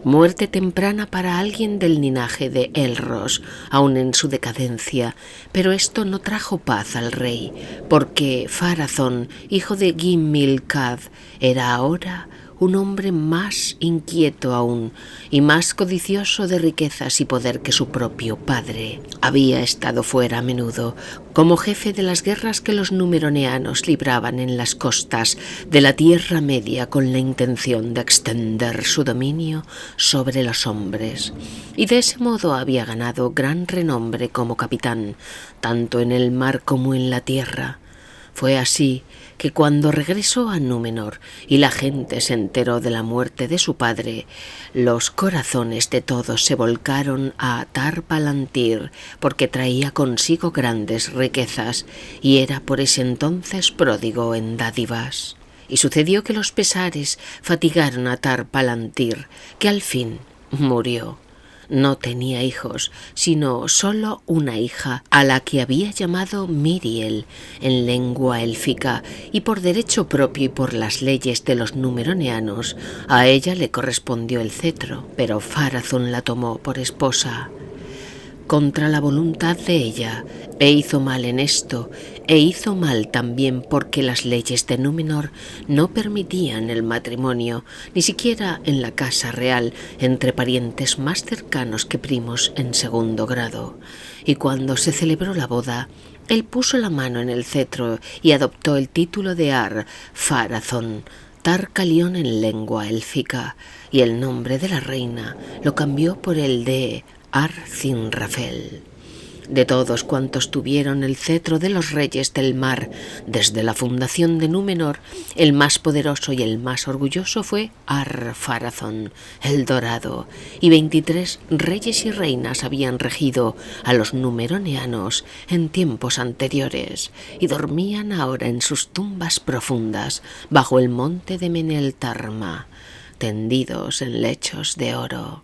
muerte temprana para alguien del linaje de Elros, aun en su decadencia, pero esto no trajo paz al rey, porque Pharazôn, hijo de Gimil-Cad, era ahora un hombre más inquieto aún y más codicioso de riquezas y poder que su propio padre. Había estado fuera a menudo, como jefe de las guerras que los númeroneanos libraban en las costas de la Tierra Media con la intención de extender su dominio sobre los hombres, y de ese modo había ganado gran renombre como capitán, tanto en el mar como en la tierra. Fue así que cuando regresó a Númenor y la gente se enteró de la muerte de su padre, los corazones de todos se volcaron a Tar-Palantir, porque traía consigo grandes riquezas y era por ese entonces pródigo en dádivas. Y sucedió que los pesares fatigaron a Tar-Palantir, que al fin murió. No tenía hijos, sino solo una hija, a la que había llamado Miriel en lengua élfica, y por derecho propio y por las leyes de los númeroneanos, a ella le correspondió el cetro, pero Pharazôn la tomó por esposa contra la voluntad de ella, e hizo mal en esto, e hizo mal también porque las leyes de Númenor no permitían el matrimonio, ni siquiera en la casa real, entre parientes más cercanos que primos en segundo grado. Y cuando se celebró la boda, él puso la mano en el cetro y adoptó el título de Ar-Pharazôn, Tar-Kalion en lengua élfica, y el nombre de la reina lo cambió por el de Ar-Cinrafel. De todos cuantos tuvieron el cetro de los reyes del mar desde la fundación de Númenor, el más poderoso y el más orgulloso fue Ar-Pharazôn, el Dorado, y 23 reyes y reinas habían regido a los numeroneanos en tiempos anteriores, y dormían ahora en sus tumbas profundas bajo el monte de Meneltarma, tendidos en lechos de oro.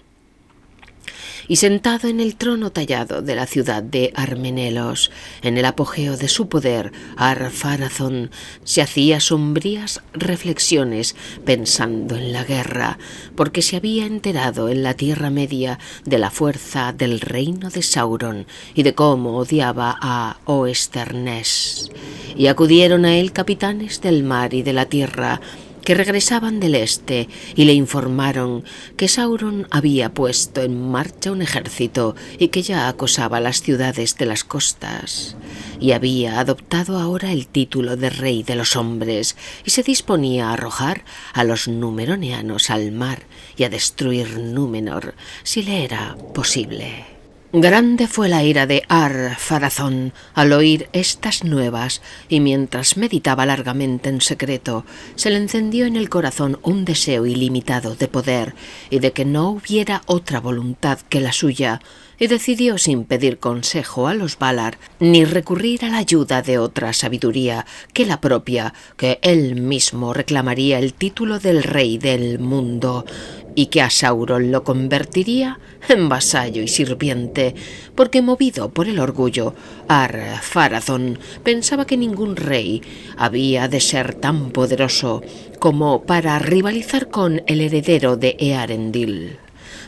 Y sentado en el trono tallado de la ciudad de Armenelos, en el apogeo de su poder, Ar-Pharazôn se hacía sombrías reflexiones pensando en la guerra, porque se había enterado en la Tierra Media de la fuerza del reino de Sauron y de cómo odiaba a Oesternes. Y acudieron a él capitanes del mar y de la tierra, que regresaban del este, y le informaron que Sauron había puesto en marcha un ejército y que ya acosaba las ciudades de las costas, y había adoptado ahora el título de rey de los hombres, y se disponía a arrojar a los numeroneanos al mar y a destruir Númenor, si le era posible. Grande fue la ira de Ar-Pharazôn al oír estas nuevas, y mientras meditaba largamente en secreto, se le encendió en el corazón un deseo ilimitado de poder y de que no hubiera otra voluntad que la suya, y decidió, sin pedir consejo a los Valar, ni recurrir a la ayuda de otra sabiduría que la propia, que él mismo reclamaría el título del rey del mundo, y que a Sauron lo convertiría en vasallo y sirviente, porque movido por el orgullo, Ar-Pharazôn pensaba que ningún rey había de ser tan poderoso como para rivalizar con el heredero de Earendil.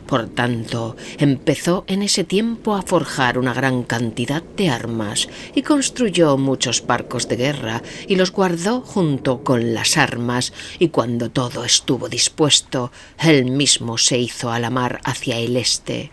Por tanto, empezó en ese tiempo a forjar una gran cantidad de armas y construyó muchos barcos de guerra y los guardó junto con las armas, y cuando todo estuvo dispuesto, él mismo se hizo a la mar hacia el este.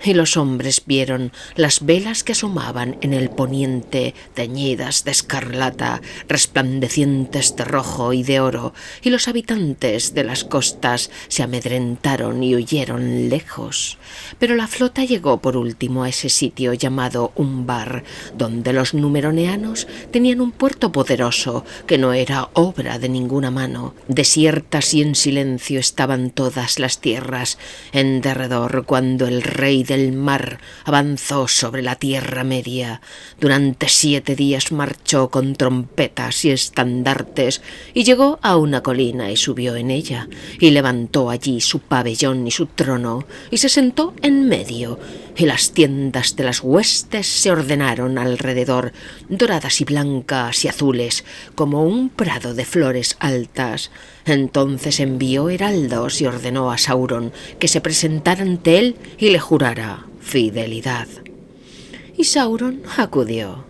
Y los hombres vieron las velas que asomaban en el poniente, teñidas de escarlata, resplandecientes de rojo y de oro, y los habitantes de las costas se amedrentaron y huyeron lejos. Pero la flota llegó por último a ese sitio llamado Umbar, donde los numeroneanos tenían un puerto poderoso que no era obra de ninguna mano. Desiertas y en silencio estaban todas las tierras en derredor cuando el rey del mar avanzó sobre la Tierra Media. Durante 7 días marchó con trompetas y estandartes, y llegó a una colina y subió en ella, y levantó allí su pabellón y su trono, y se sentó en medio, y las tiendas de las huestes se ordenaron alrededor, doradas y blancas y azules, como un prado de flores altas. Entonces envió heraldos y ordenó a Sauron que se presentara ante él y le jurara fidelidad. Y Sauron acudió.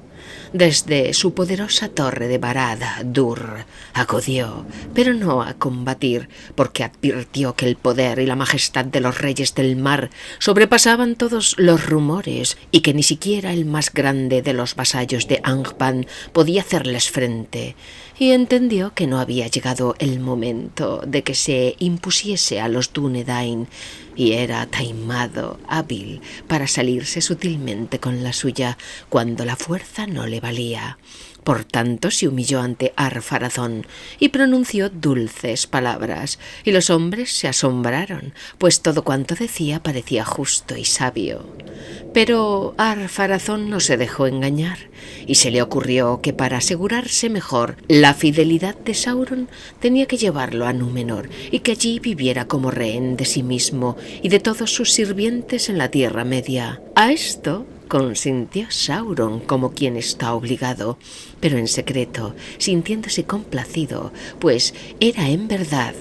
Desde su poderosa torre de Barad-dûr acudió, pero no a combatir, porque advirtió que el poder y la majestad de los reyes del mar sobrepasaban todos los rumores, y que ni siquiera el más grande de los vasallos de Angband podía hacerles frente, y entendió que no había llegado el momento de que se impusiese a los Dúnedain, y era taimado, hábil para salirse sutilmente con la suya cuando la fuerza no le valía. Por tanto se humilló ante Ar-Pharazôn y pronunció dulces palabras, y los hombres se asombraron, pues todo cuanto decía parecía justo y sabio. Pero Ar-Pharazôn no se dejó engañar, y se le ocurrió que para asegurarse mejor la fidelidad de Sauron tenía que llevarlo a Númenor, y que allí viviera como rehén de sí mismo y de todos sus sirvientes en la Tierra Media. A esto consintió Sauron como quien está obligado, pero en secreto, sintiéndose complacido, pues era en verdad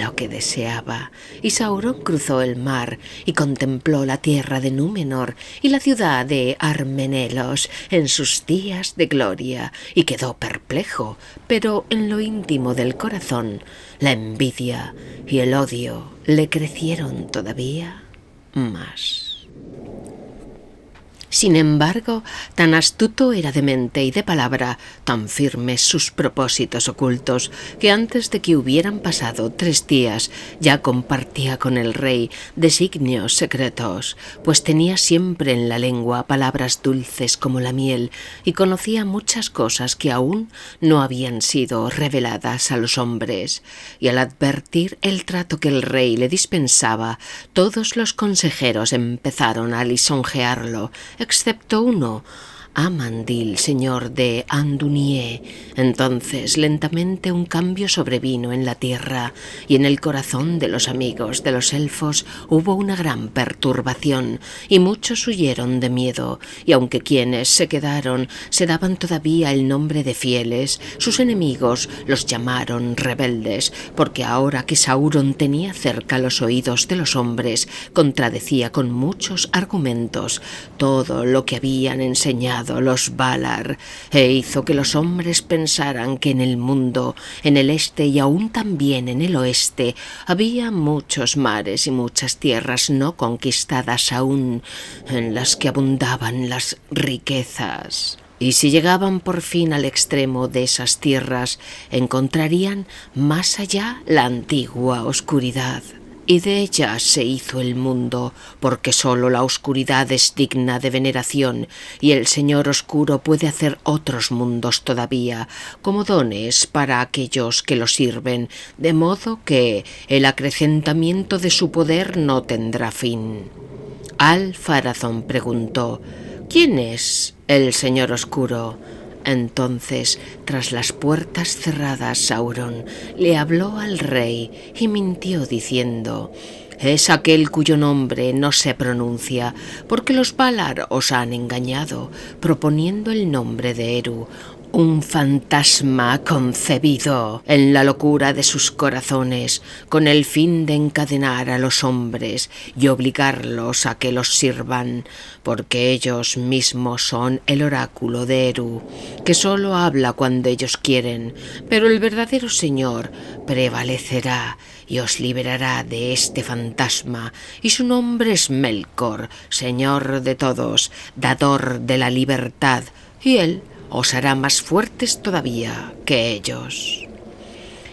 lo que deseaba. Y Sauron cruzó el mar y contempló la tierra de Númenor y la ciudad de Armenelos en sus días de gloria, y quedó perplejo, pero en lo íntimo del corazón la envidia y el odio le crecieron todavía más. Sin embargo, tan astuto era de mente y de palabra, tan firmes sus propósitos ocultos, que antes de que hubieran pasado 3 días ya compartía con el rey designios secretos, pues tenía siempre en la lengua palabras dulces como la miel y conocía muchas cosas que aún no habían sido reveladas a los hombres. Y al advertir el trato que el rey le dispensaba, todos los consejeros empezaron a lisonjearlo, excepto uno, Amandil, señor de Andunier. Entonces lentamente un cambio sobrevino en la tierra, y en el corazón de los amigos de los elfos hubo una gran perturbación, y muchos huyeron de miedo, y aunque quienes se quedaron se daban todavía el nombre de fieles, sus enemigos los llamaron rebeldes, porque ahora que Sauron tenía cerca los oídos de los hombres, contradecía con muchos argumentos todo lo que habían enseñado los Valar, e hizo que los hombres pensaran que en el mundo, en el este y aún también en el oeste, había muchos mares y muchas tierras no conquistadas aún, en las que abundaban las riquezas. Y si llegaban por fin al extremo de esas tierras, encontrarían más allá la antigua oscuridad. Y de ella se hizo el mundo, porque sólo la oscuridad es digna de veneración, y el Señor Oscuro puede hacer otros mundos todavía, como dones para aquellos que lo sirven, de modo que el acrecentamiento de su poder no tendrá fin. Al-Pharazôn preguntó: ¿quién es el Señor Oscuro? Entonces, tras las puertas cerradas, Sauron le habló al rey y mintió diciendo: es aquel cuyo nombre no se pronuncia, porque los Valar os han engañado, proponiendo el nombre de Eru, un fantasma concebido en la locura de sus corazones, con el fin de encadenar a los hombres y obligarlos a que los sirvan, porque ellos mismos son el oráculo de Eru, que sólo habla cuando ellos quieren, pero el verdadero Señor prevalecerá y os liberará de este fantasma, y su nombre es Melkor, Señor de todos, dador de la libertad, y él os hará más fuertes todavía que ellos.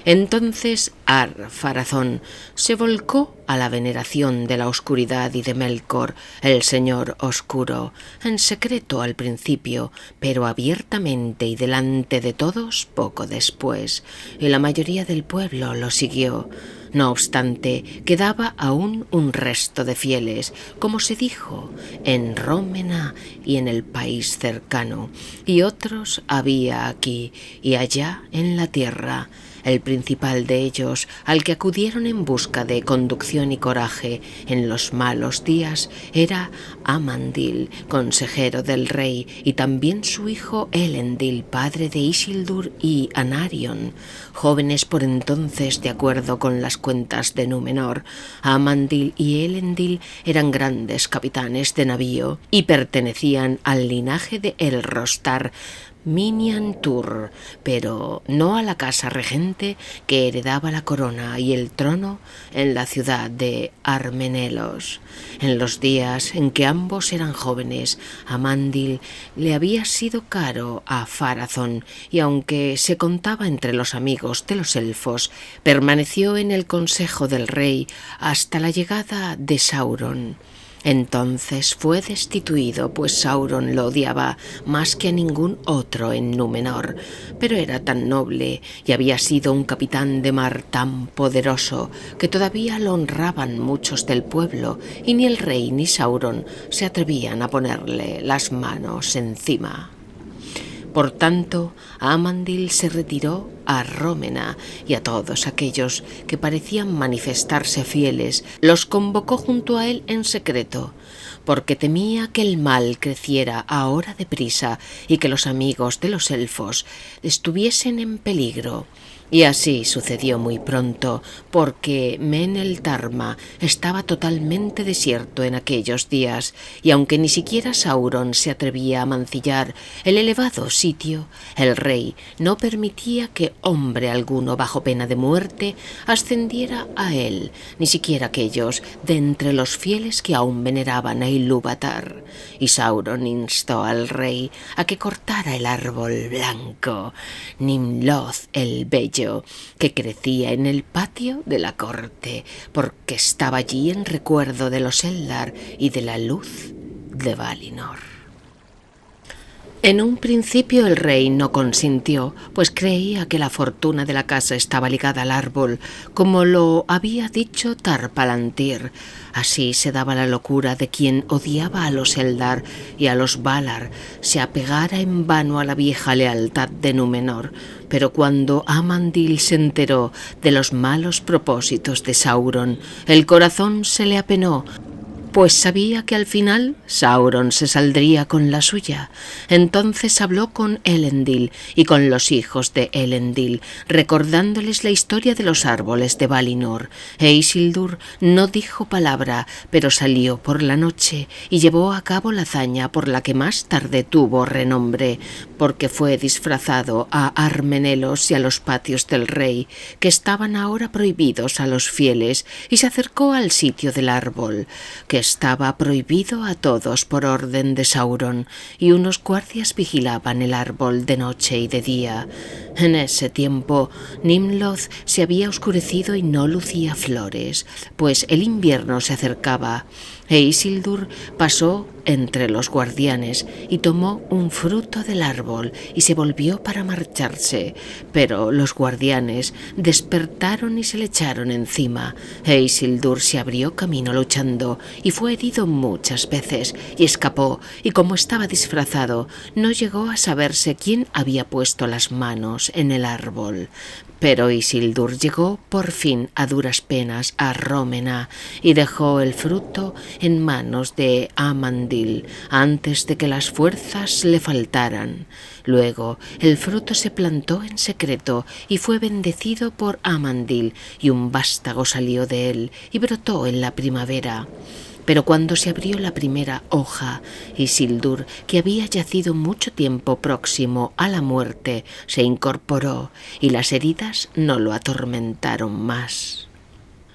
Entonces Ar-Pharazôn se volcó a la veneración de la oscuridad y de Melkor, el Señor Oscuro, en secreto al principio, pero abiertamente y delante de todos poco después, y la mayoría del pueblo lo siguió. No obstante, quedaba aún un resto de fieles, como se dijo, en Rómena y en el país cercano, y otros había aquí y allá en la tierra. El principal de ellos, al que acudieron en busca de conducción y coraje en los malos días, era Amandil, consejero del rey, y también su hijo Elendil, padre de Isildur y Anarion, jóvenes por entonces de acuerdo con las cuentas de Númenor. Amandil y Elendil eran grandes capitanes de navío y pertenecían al linaje de Elrostar, Miniantur, pero no a la casa regente que heredaba la corona y el trono en la ciudad de Armenelos. En los días en que ambos eran jóvenes, Amandil le había sido caro a Pharazôn, y aunque se contaba entre los amigos de los elfos, permaneció en el consejo del rey hasta la llegada de Sauron. Entonces fue destituido, pues Sauron lo odiaba más que a ningún otro en Númenor, pero era tan noble y había sido un capitán de mar tan poderoso que todavía lo honraban muchos del pueblo, y ni el rey ni Sauron se atrevían a ponerle las manos encima. Por tanto, Amandil se retiró a Rómena, y a todos aquellos que parecían manifestarse fieles los convocó junto a él en secreto, porque temía que el mal creciera ahora deprisa y que los amigos de los elfos estuviesen en peligro. Y así sucedió muy pronto, porque Meneltarma estaba totalmente desierto en aquellos días, y aunque ni siquiera Sauron se atrevía a mancillar el elevado sitio, el rey no permitía que hombre alguno bajo pena de muerte ascendiera a él, ni siquiera aquellos de entre los fieles que aún veneraban a Ilúvatar. Y Sauron instó al rey a que cortara el árbol blanco, Nimloth el Bello, que crecía en el patio de la corte, porque estaba allí en recuerdo de los Eldar y de la luz de Valinor. En un principio el rey no consintió, pues creía que la fortuna de la casa estaba ligada al árbol, como lo había dicho Tar-Palantir. Así se daba la locura de quien odiaba a los Eldar y a los Valar, se apegara en vano a la vieja lealtad de Númenor. Pero cuando Amandil se enteró de los malos propósitos de Sauron, el corazón se le apenó, pues sabía que al final Sauron se saldría con la suya. Entonces habló con Elendil y con los hijos de Elendil, recordándoles la historia de los árboles de Valinor. E Isildur no dijo palabra, pero salió por la noche y llevó a cabo la hazaña por la que más tarde tuvo renombre, porque fue disfrazado a Armenelos y a los patios del rey, que estaban ahora prohibidos a los fieles, y se acercó al sitio del árbol, que estaba prohibido a todos por orden de Sauron, y unos guardias vigilaban el árbol de noche y de día. En ese tiempo Nimloth se había oscurecido y no lucía flores, pues el invierno se acercaba, e Isildur pasó entre los guardianes y tomó un fruto del árbol y se volvió para marcharse, pero los guardianes despertaron y se le echaron encima, e Isildur se abrió camino luchando y fue herido muchas veces y escapó, y como estaba disfrazado no llegó a saberse quién había puesto las manos en el árbol. Pero Isildur llegó por fin a duras penas a Rómena y dejó el fruto en manos de Amandil antes de que las fuerzas le faltaran. Luego el fruto se plantó en secreto y fue bendecido por Amandil, y un vástago salió de él y brotó en la primavera. Pero cuando se abrió la primera hoja, Isildur, que había yacido mucho tiempo próximo a la muerte, se incorporó y las heridas no lo atormentaron más.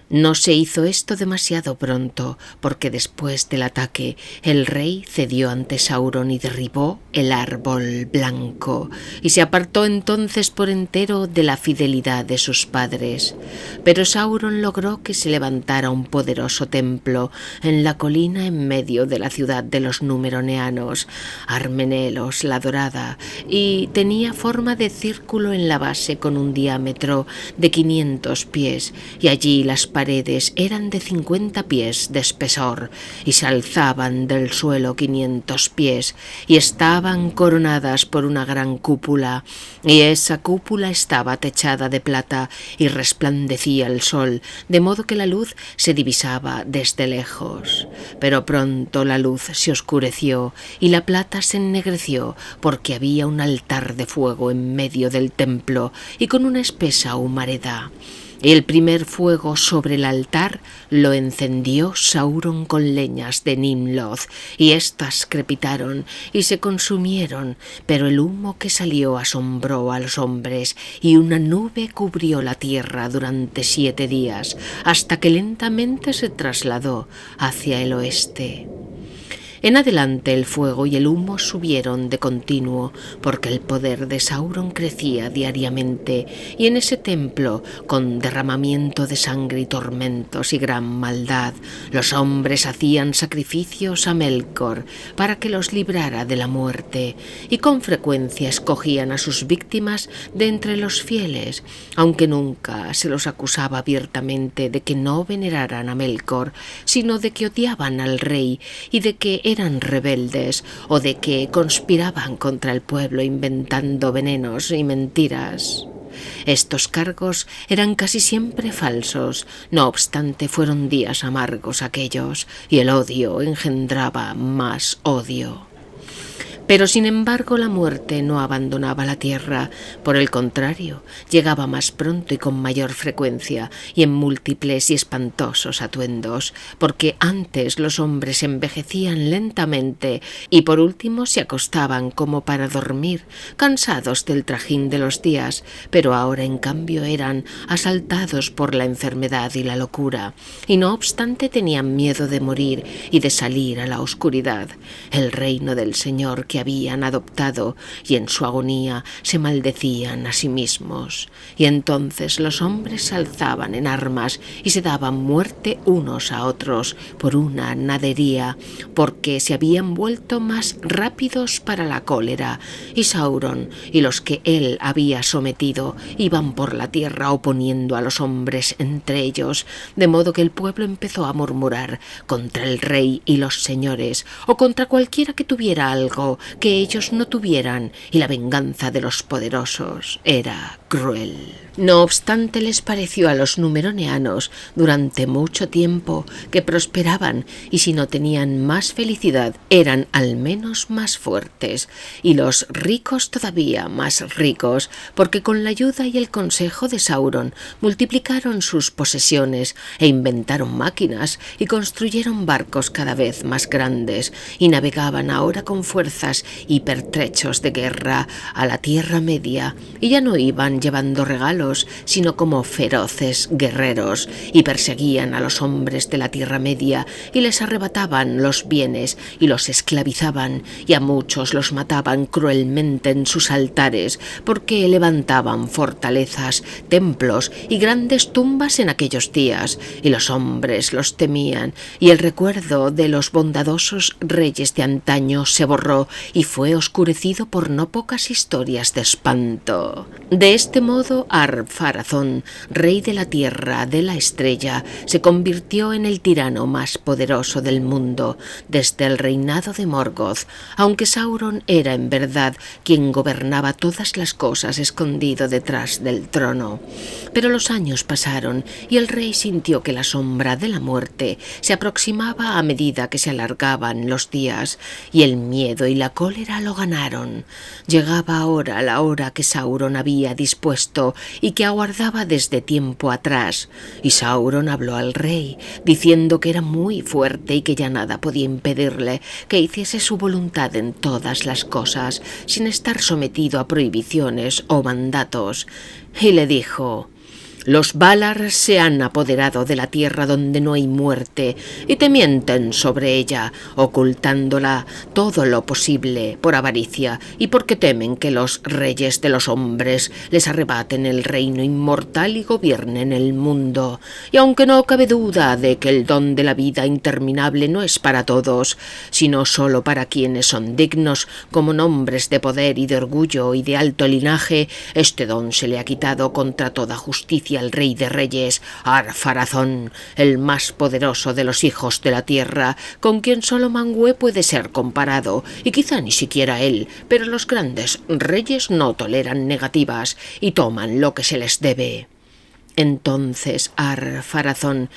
No se hizo esto demasiado pronto, porque después del ataque el rey cedió ante Sauron y derribó el árbol blanco, y se apartó entonces por entero de la fidelidad de sus padres. Pero Sauron logró que se levantara un poderoso templo en la colina en medio de la ciudad de los Númeroneanos, Armenelos la Dorada, y tenía forma de círculo en la base con un diámetro de 500 pies, y allí las paredes eran de 50 pies de espesor y se alzaban del suelo 500 pies y estaban coronadas por una gran cúpula, y esa cúpula estaba techada de plata y resplandecía el sol, de modo que la luz se divisaba desde lejos. Pero pronto la luz se oscureció y la plata se ennegreció, porque había un altar de fuego en medio del templo y con una espesa humareda. Y el primer fuego sobre el altar lo encendió Sauron con leñas de Nimloth, y éstas crepitaron y se consumieron, pero el humo que salió asombró a los hombres, y una nube cubrió la tierra durante 7 días, hasta que lentamente se trasladó hacia el oeste. En adelante el fuego y el humo subieron de continuo, porque el poder de Sauron crecía diariamente, y en ese templo, con derramamiento de sangre y tormentos y gran maldad, los hombres hacían sacrificios a Melkor para que los librara de la muerte, y con frecuencia escogían a sus víctimas de entre los fieles, aunque nunca se los acusaba abiertamente de que no veneraran a Melkor, sino de que odiaban al rey y de que eran rebeldes, o de que conspiraban contra el pueblo inventando venenos y mentiras. Estos cargos eran casi siempre falsos, no obstante fueron días amargos aquellos, y el odio engendraba más odio. Pero sin embargo la muerte no abandonaba la tierra, por el contrario, llegaba más pronto y con mayor frecuencia y en múltiples y espantosos atuendos, porque antes los hombres envejecían lentamente y por último se acostaban como para dormir, cansados del trajín de los días, pero ahora en cambio eran asaltados por la enfermedad y la locura, y no obstante tenían miedo de morir y de salir a la oscuridad. El reino del Señor que habían adoptado, y en su agonía se maldecían a sí mismos. Y entonces los hombres se alzaban en armas y se daban muerte unos a otros por una nadería, porque se habían vuelto más rápidos para la cólera, y Sauron y los que él había sometido iban por la tierra oponiendo a los hombres entre ellos, de modo que el pueblo empezó a murmurar contra el rey y los señores, o contra cualquiera que tuviera algo que ellos no tuvieran, y la venganza de los poderosos era cruel. No obstante, les pareció a los numeroneanos durante mucho tiempo que prosperaban, y si no tenían más felicidad, eran al menos más fuertes, y los ricos todavía más ricos, porque con la ayuda y el consejo de Sauron multiplicaron sus posesiones e inventaron máquinas y construyeron barcos cada vez más grandes, y navegaban ahora con fuerzas y pertrechos de guerra a la Tierra Media, y ya no iban llevando regalos, sino como feroces guerreros, y perseguían a los hombres de la Tierra Media y les arrebataban los bienes y los esclavizaban, y a muchos los mataban cruelmente en sus altares, porque levantaban fortalezas, templos y grandes tumbas en aquellos días, y los hombres los temían, y el recuerdo de los bondadosos reyes de antaño se borró y fue oscurecido por no pocas historias de espanto. De este modo Ar-Pharazôn, rey de la tierra de la estrella, se convirtió en el tirano más poderoso del mundo desde el reinado de Morgoth, aunque Sauron era en verdad quien gobernaba todas las cosas escondido detrás del trono. Pero los años pasaron y el rey sintió que la sombra de la muerte se aproximaba a medida que se alargaban los días, y el miedo y la cólera lo ganaron. Llegaba ahora la hora que Sauron había dispuesto y que aguardaba desde tiempo atrás, y Sauron habló al rey, diciendo que era muy fuerte y que ya nada podía impedirle que hiciese su voluntad en todas las cosas, sin estar sometido a prohibiciones o mandatos, y le dijo: «Los Valar se han apoderado de la tierra donde no hay muerte y te mienten sobre ella, ocultándola todo lo posible por avaricia y porque temen que los reyes de los hombres les arrebaten el reino inmortal y gobiernen el mundo. Y aunque no cabe duda de que el don de la vida interminable no es para todos, sino solo para quienes son dignos como nombres de poder y de orgullo y de alto linaje, este don se le ha quitado contra toda justicia al rey de reyes, Ar-Pharazôn, el más poderoso de los hijos de la tierra, con quien solo Manwë puede ser comparado, y quizá ni siquiera él, pero los grandes reyes no toleran negativas y toman lo que se les debe». Entonces Ar-Pharazôn,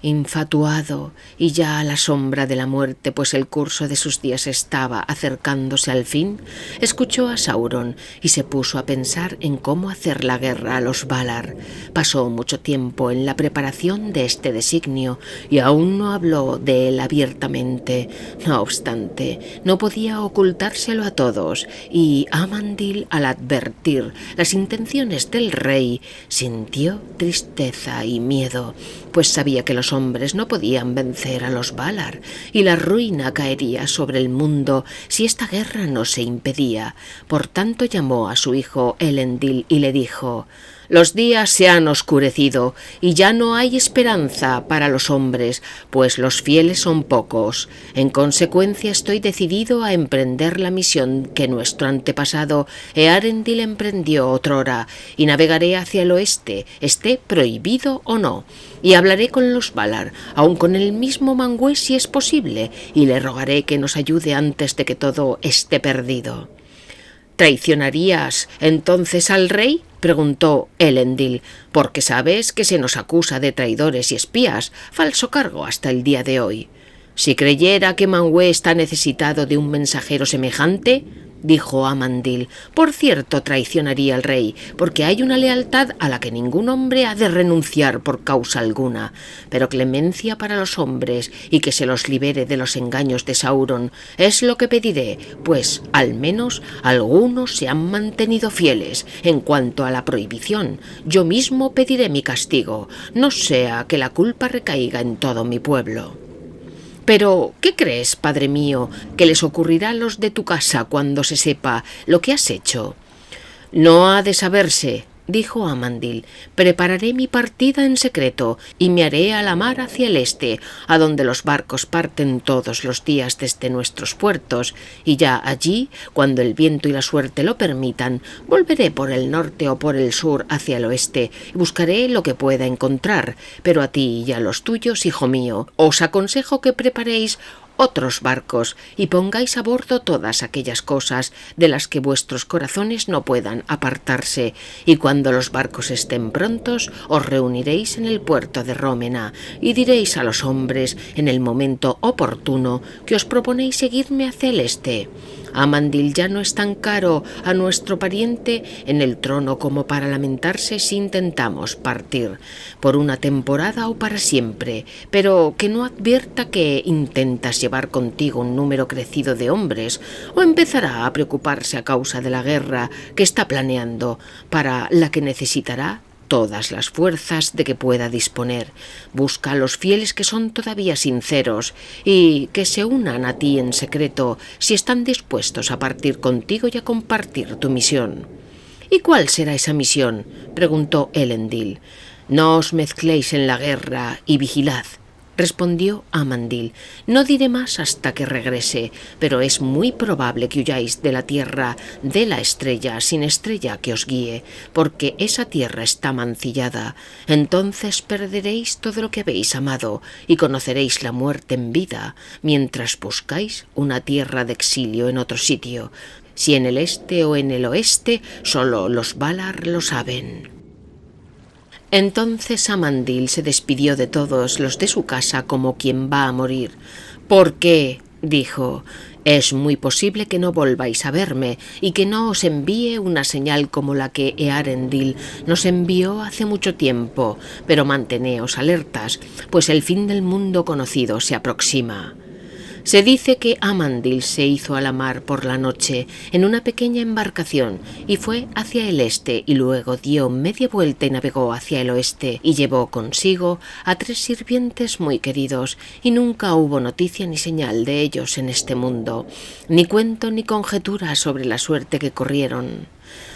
infatuado y ya a la sombra de la muerte, pues el curso de sus días estaba acercándose al fin, escuchó a Sauron y se puso a pensar en cómo hacer la guerra a los Valar. Pasó mucho tiempo en la preparación de este designio y aún no habló de él abiertamente. No obstante, no podía ocultárselo a todos, y Amandil, al advertir las intenciones del rey, sintió tristeza y miedo, pues sabía que los hombres no podían vencer a los Valar, y la ruina caería sobre el mundo si esta guerra no se impedía. Por tanto llamó a su hijo Elendil y le dijo: «Los días se han oscurecido y ya no hay esperanza para los hombres, pues los fieles son pocos. En consecuencia estoy decidido a emprender la misión que nuestro antepasado Earendil emprendió otrora, y navegaré hacia el oeste, esté prohibido o no, y hablaré con los Valar, aun con el mismo Manwë si es posible, y le rogaré que nos ayude antes de que todo esté perdido». «¿Traicionarías entonces al rey?», preguntó Elendil, «porque sabes que se nos acusa de traidores y espías, falso cargo hasta el día de hoy». Si creyera que Manwë está necesitado de un mensajero semejante, dijo Amandil, por cierto traicionaría al rey, porque hay una lealtad a la que ningún hombre ha de renunciar por causa alguna, pero clemencia para los hombres y que se los libere de los engaños de Sauron es lo que pediré, pues al menos algunos se han mantenido fieles. En cuanto a la prohibición, yo mismo pediré mi castigo, no sea que la culpa recaiga en todo mi pueblo. Pero, ¿qué crees, padre mío, que les ocurrirá a los de tu casa cuando se sepa lo que has hecho? No ha de saberse, dijo Amandil. Prepararé mi partida en secreto y me haré a la mar hacia el este, a donde los barcos parten todos los días desde nuestros puertos, y ya allí, cuando el viento y la suerte lo permitan, volveré por el norte o por el sur hacia el oeste y buscaré lo que pueda encontrar. Pero a ti y a los tuyos, hijo mío, os aconsejo que preparéis otros barcos y pongáis a bordo todas aquellas cosas de las que vuestros corazones no puedan apartarse, y cuando los barcos estén prontos os reuniréis en el puerto de Rómena y diréis a los hombres en el momento oportuno que os proponéis seguirme hacia el este. Amandil ya no es tan caro a nuestro pariente en el trono como para lamentarse si intentamos partir, por una temporada o para siempre, pero que no advierta que intentas llevar contigo un número crecido de hombres, o empezará a preocuparse a causa de la guerra que está planeando, para la que necesitará todas las fuerzas de que pueda disponer. Busca a los fieles que son todavía sinceros y que se unan a ti en secreto si están dispuestos a partir contigo y a compartir tu misión. ¿Y cuál será esa misión?, preguntó Elendil. No os mezcléis en la guerra y vigilad, respondió Amandil. No diré más hasta que regrese, pero es muy probable que huyáis de la tierra de la estrella sin estrella que os guíe, porque esa tierra está mancillada. Entonces perderéis todo lo que habéis amado y conoceréis la muerte en vida, mientras buscáis una tierra de exilio en otro sitio. Si en el este o en el oeste, solo los Valar lo saben. Entonces Amandil se despidió de todos los de su casa como quien va a morir. «¿Por qué?», dijo. «Es muy posible que no volváis a verme y que no os envíe una señal como la que Earendil nos envió hace mucho tiempo, pero manteneos alertas, pues el fin del mundo conocido se aproxima». Se dice que Amandil se hizo a la mar por la noche en una pequeña embarcación y fue hacia el este y luego dio media vuelta y navegó hacia el oeste y llevó consigo a 3 sirvientes muy queridos, y nunca hubo noticia ni señal de ellos en este mundo, ni cuento ni conjetura sobre la suerte que corrieron.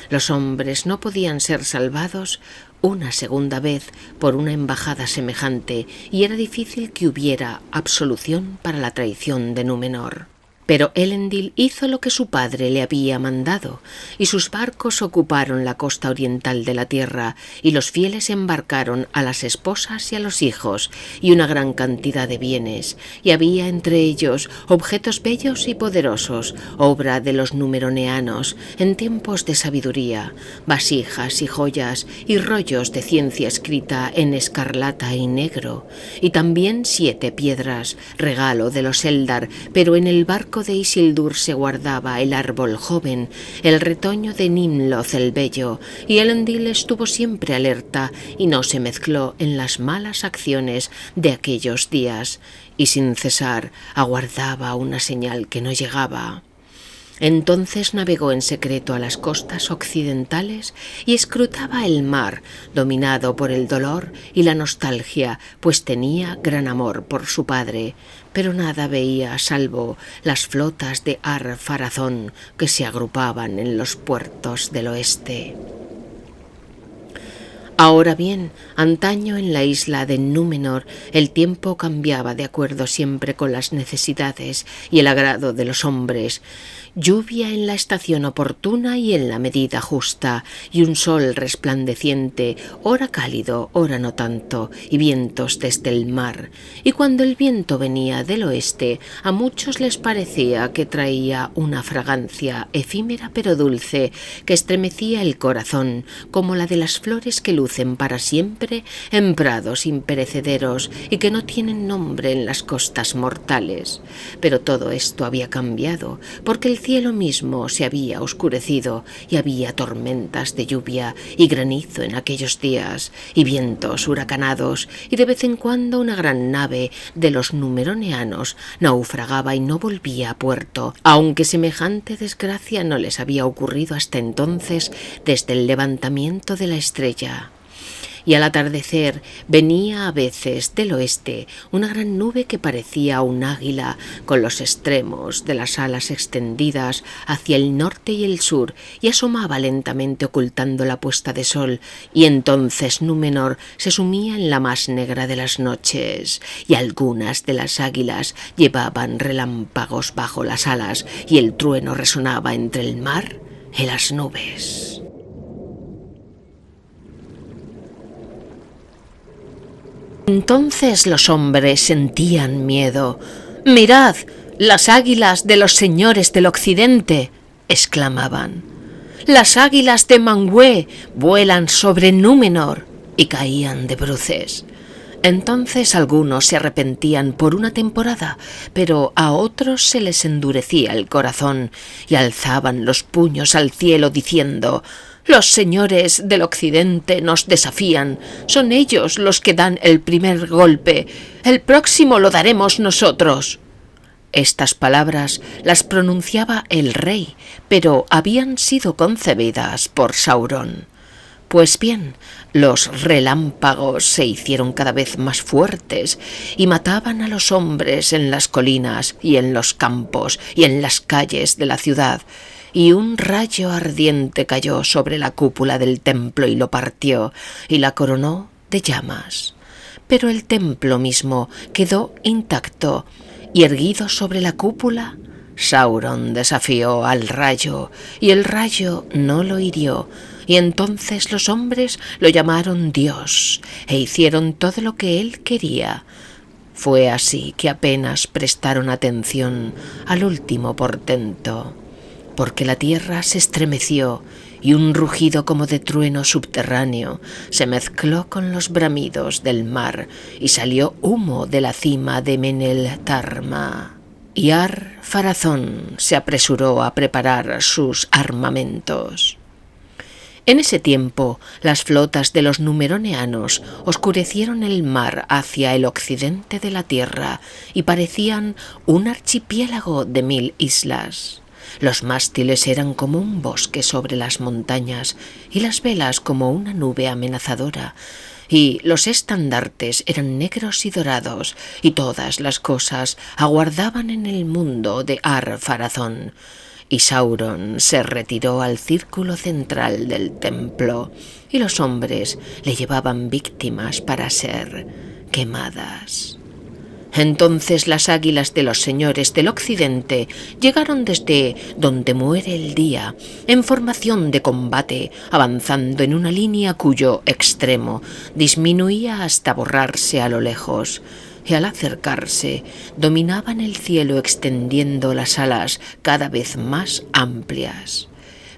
Los hombres no podían ser salvados una segunda vez por una embajada semejante, y era difícil que hubiera absolución para la traición de Númenor. Pero Elendil hizo lo que su padre le había mandado, y sus barcos ocuparon la costa oriental de la tierra, y los fieles embarcaron a las esposas y a los hijos, y una gran cantidad de bienes, y había entre ellos objetos bellos y poderosos, obra de los numeroneanos, en tiempos de sabiduría, vasijas y joyas, y rollos de ciencia escrita en escarlata y negro, y también 7 piedras, regalo de los Eldar, pero en el barco de Isildur se guardaba el árbol joven, el retoño de Nimloth el bello, y Elendil estuvo siempre alerta y no se mezcló en las malas acciones de aquellos días, y sin cesar aguardaba una señal que no llegaba. Entonces navegó en secreto a las costas occidentales y escrutaba el mar, dominado por el dolor y la nostalgia, pues tenía gran amor por su padre, pero nada veía salvo las flotas de Ar-Pharazôn que se agrupaban en los puertos del oeste. Ahora bien, antaño en la isla de Númenor el tiempo cambiaba de acuerdo siempre con las necesidades y el agrado de los hombres. Lluvia en la estación oportuna y en la medida justa, y un sol resplandeciente, ora cálido, ora no tanto, y vientos desde el mar. Y cuando el viento venía del oeste, a muchos les parecía que traía una fragancia efímera pero dulce, que estremecía el corazón, como la de las flores que lucen lucen para siempre en prados imperecederos y que no tienen nombre en las costas mortales. Pero todo esto había cambiado, porque el cielo mismo se había oscurecido y había tormentas de lluvia y granizo en aquellos días, y vientos huracanados, y de vez en cuando una gran nave de los numeroneanos naufragaba y no volvía a puerto, aunque semejante desgracia no les había ocurrido hasta entonces desde el levantamiento de la estrella. Y al atardecer venía a veces del oeste una gran nube que parecía un águila, con los extremos de las alas extendidas hacia el norte y el sur, y asomaba lentamente ocultando la puesta de sol, y entonces Númenor se sumía en la más negra de las noches, y algunas de las águilas llevaban relámpagos bajo las alas, y el trueno resonaba entre el mar y las nubes. Entonces los hombres sentían miedo. «¡Mirad, las águilas de los señores del occidente!», exclamaban. «Las águilas de Manwë vuelan sobre Númenor», y caían de bruces. Entonces algunos se arrepentían por una temporada, pero a otros se les endurecía el corazón y alzaban los puños al cielo diciendo: «Los señores del occidente nos desafían, son ellos los que dan el primer golpe, el próximo lo daremos nosotros». Estas palabras las pronunciaba el rey, pero habían sido concebidas por Sauron. Pues bien, los relámpagos se hicieron cada vez más fuertes y mataban a los hombres en las colinas y en los campos y en las calles de la ciudad, y un rayo ardiente cayó sobre la cúpula del templo y lo partió y la coronó de llamas. Pero el templo mismo quedó intacto, y erguido sobre la cúpula, Sauron desafió al rayo, y el rayo no lo hirió, y entonces los hombres lo llamaron Dios, e hicieron todo lo que él quería. Fue así que apenas prestaron atención al último portento, porque la tierra se estremeció, y un rugido como de trueno subterráneo se mezcló con los bramidos del mar, y salió humo de la cima de Meneltarma. Y Ar-Pharazôn se apresuró a preparar sus armamentos. En ese tiempo, las flotas de los numeroneanos oscurecieron el mar hacia el occidente de la tierra y parecían un archipiélago de 1000 islas. Los mástiles eran como un bosque sobre las montañas y las velas como una nube amenazadora, y los estandartes eran negros y dorados, y todas las cosas aguardaban en el mundo de Ar-Pharazôn. Y Sauron se retiró al círculo central del templo, y los hombres le llevaban víctimas para ser quemadas. Entonces las águilas de los señores del occidente llegaron desde donde muere el día, en formación de combate, avanzando en una línea cuyo extremo disminuía hasta borrarse a lo lejos, y al acercarse dominaban el cielo extendiendo las alas cada vez más amplias.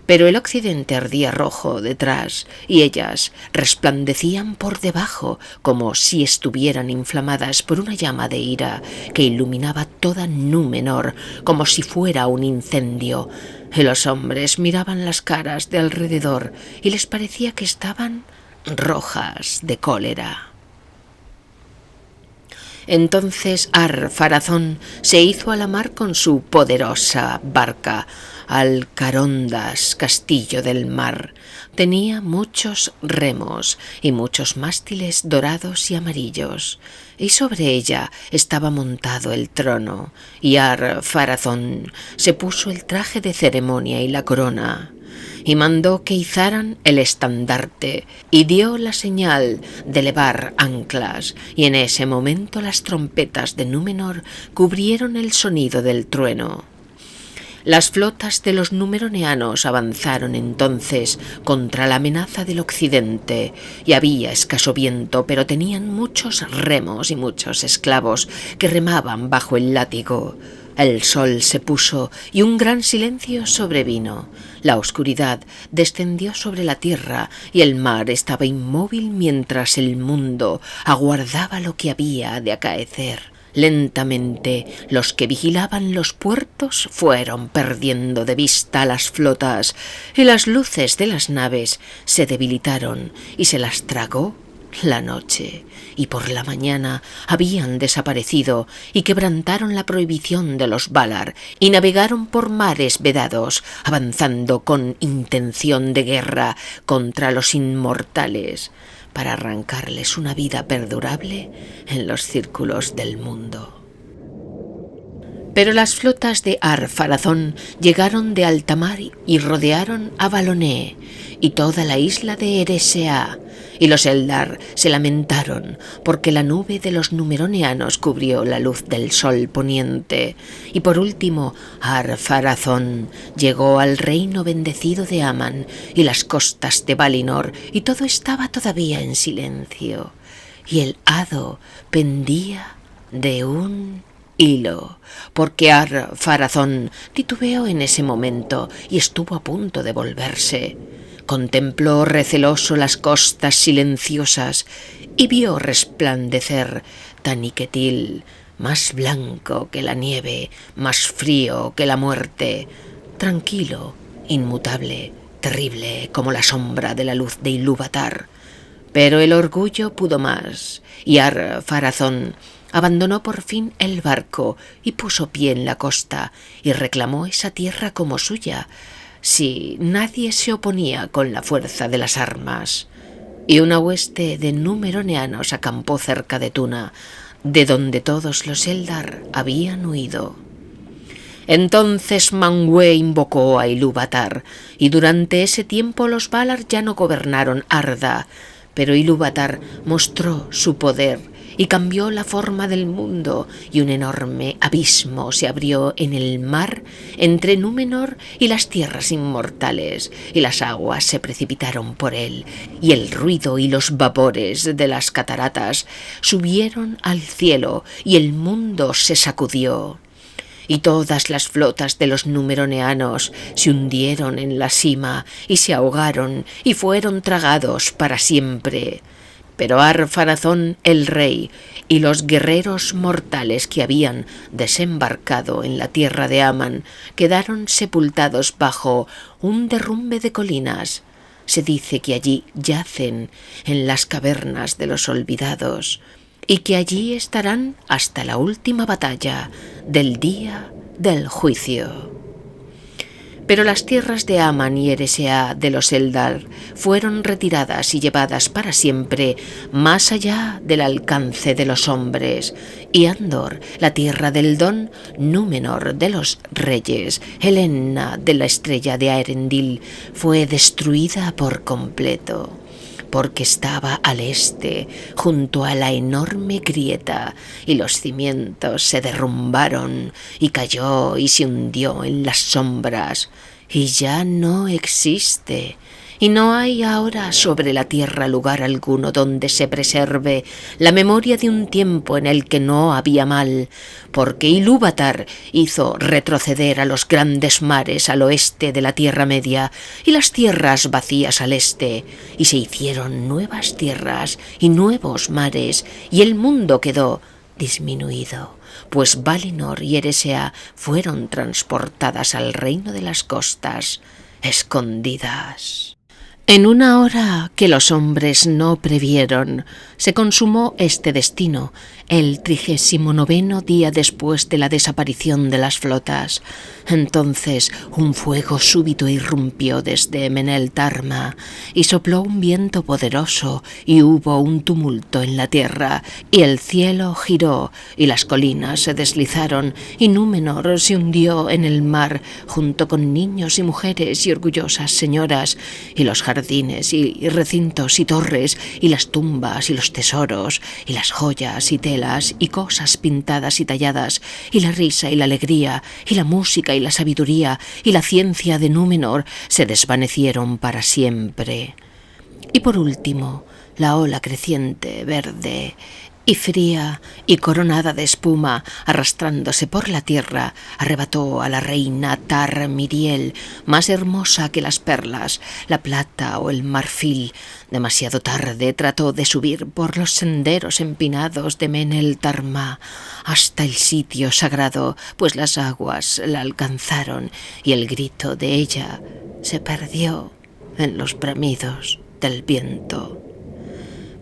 Pero el occidente ardía rojo detrás, y ellas resplandecían por debajo, como si estuvieran inflamadas por una llama de ira que iluminaba toda Númenor, como si fuera un incendio. Y los hombres miraban las caras de alrededor, y les parecía que estaban rojas de cólera. Entonces Ar-Pharazôn se hizo a la mar con su poderosa barca, al Carondas, castillo del mar. Tenía muchos remos y muchos mástiles dorados y amarillos, y sobre ella estaba montado el trono, y Ar-Pharazôn se puso el traje de ceremonia y la corona, y mandó que izaran el estandarte, y dio la señal de levar anclas, y en ese momento las trompetas de Númenor cubrieron el sonido del trueno. Las flotas de los numeroneanos avanzaron entonces contra la amenaza del occidente, y había escaso viento, pero tenían muchos remos y muchos esclavos que remaban bajo el látigo. El sol se puso y un gran silencio sobrevino. La oscuridad descendió sobre la tierra y el mar estaba inmóvil mientras el mundo aguardaba lo que había de acaecer. Lentamente los que vigilaban los puertos fueron perdiendo de vista las flotas y las luces de las naves se debilitaron y se las tragó la noche, y por la mañana habían desaparecido y quebrantaron la prohibición de los Valar y navegaron por mares vedados, avanzando con intención de guerra contra los inmortales, para arrancarles una vida perdurable en los círculos del mundo. Pero las flotas de Ar-Pharazôn llegaron de alta mar y rodearon a Valonné y toda la isla de Eresea, y los Eldar se lamentaron porque la nube de los Númenóreanos cubrió la luz del sol poniente, y por último Ar-Pharazôn llegó al reino bendecido de Aman y las costas de Valinor, y todo estaba todavía en silencio, y el hado pendía de un hilo, porque Ar-Pharazôn titubeó en ese momento y estuvo a punto de volverse. Contempló receloso las costas silenciosas y vio resplandecer Taniquetil, más blanco que la nieve, más frío que la muerte, tranquilo, inmutable, terrible como la sombra de la luz de Ilúvatar. Pero el orgullo pudo más, y Ar-Pharazôn abandonó por fin el barco y puso pie en la costa y reclamó esa tierra como suya, si nadie se oponía con la fuerza de las armas. Y una hueste de Númenóreanos acampó cerca de Tuna, de donde todos los Eldar habían huido. Entonces Manwë invocó a Ilúvatar, y durante ese tiempo los Valar ya no gobernaron Arda, pero Ilúvatar mostró su poder y cambió la forma del mundo, y un enorme abismo se abrió en el mar entre Númenor y las tierras inmortales, y las aguas se precipitaron por él, y el ruido y los vapores de las cataratas subieron al cielo, y el mundo se sacudió. Y todas las flotas de los Númenóreanos se hundieron en la sima y se ahogaron y fueron tragados para siempre. Pero Ar-Pharazôn el rey y los guerreros mortales que habían desembarcado en la tierra de Aman quedaron sepultados bajo un derrumbe de colinas. Se dice que allí yacen en las cavernas de los olvidados y que allí estarán hasta la última batalla del día del juicio. Pero las tierras de Aman y Eresea de los Eldar fueron retiradas y llevadas para siempre más allá del alcance de los hombres, y Andor, la tierra del Don, Númenor de los reyes, Helena de la estrella de Aerendil, fue destruida por completo, porque estaba al este, junto a la enorme grieta, y los cimientos se derrumbaron, y cayó y se hundió en las sombras, y ya no existe, y no hay ahora sobre la tierra lugar alguno donde se preserve la memoria de un tiempo en el que no había mal, porque Ilúvatar hizo retroceder a los grandes mares al oeste de la Tierra Media y las tierras vacías al este, y se hicieron nuevas tierras y nuevos mares, y el mundo quedó disminuido, pues Valinor y Eresea fueron transportadas al reino de las costas, escondidas. En una hora que los hombres no previeron, se consumó este destino, el 39º día después de la desaparición de las flotas. Entonces un fuego súbito irrumpió desde Menel Tarma, y sopló un viento poderoso, y hubo un tumulto en la tierra, y el cielo giró, y las colinas se deslizaron, y Númenor se hundió en el mar, junto con niños y mujeres y orgullosas señoras, y los jardines y recintos y torres, y las tumbas y los tesoros, y las joyas y telas y cosas pintadas y talladas, y la risa y la alegría, y la música y la sabiduría, y la ciencia de Númenor se desvanecieron para siempre. Y por último, la ola creciente, verde y fría y coronada de espuma, arrastrándose por la tierra, arrebató a la reina Tar Miriel, más hermosa que las perlas, la plata o el marfil. Demasiado tarde trató de subir por los senderos empinados de Menel Tarmá hasta el sitio sagrado, pues las aguas la alcanzaron y el grito de ella se perdió en los bramidos del viento.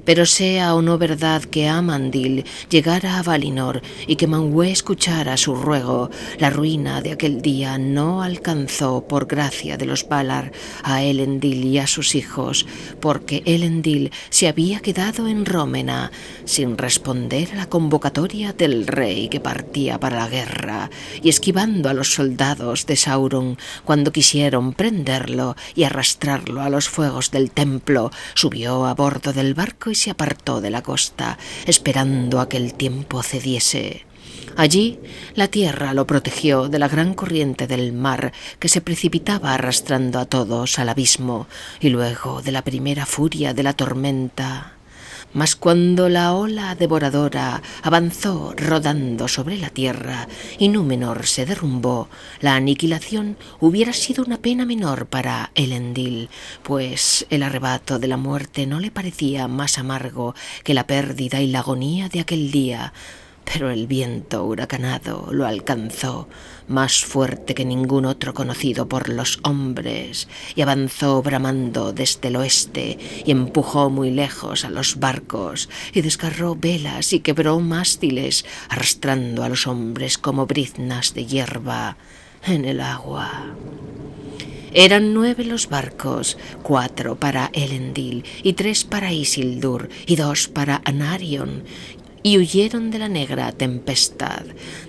Pero sea o no verdad que Amandil llegara a Valinor y que Manwë escuchara su ruego, la ruina de aquel día no alcanzó, por gracia de los Valar, a Elendil y a sus hijos, porque Elendil se había quedado en Rómena, sin responder a la convocatoria del rey que partía para la guerra, y esquivando a los soldados de Sauron cuando quisieron prenderlo y arrastrarlo a los fuegos del templo, subió a bordo del barco y se apartó de la costa, esperando a que el tiempo cediese. Allí la tierra lo protegió de la gran corriente del mar que se precipitaba arrastrando a todos al abismo, y luego de la primera furia de la tormenta. Mas cuando la ola devoradora avanzó rodando sobre la tierra y Númenor se derrumbó, la aniquilación hubiera sido una pena menor para Elendil, pues el arrebato de la muerte no le parecía más amargo que la pérdida y la agonía de aquel día. Pero el viento huracanado lo alcanzó, más fuerte que ningún otro conocido por los hombres, y avanzó bramando desde el oeste, y empujó muy lejos a los barcos, y desgarró velas y quebró mástiles, arrastrando a los hombres como briznas de hierba en el agua. Eran 9 los barcos, 4 para Elendil, y 3 para Isildur, y 2 para Anarion, y huyeron de la negra tempestad,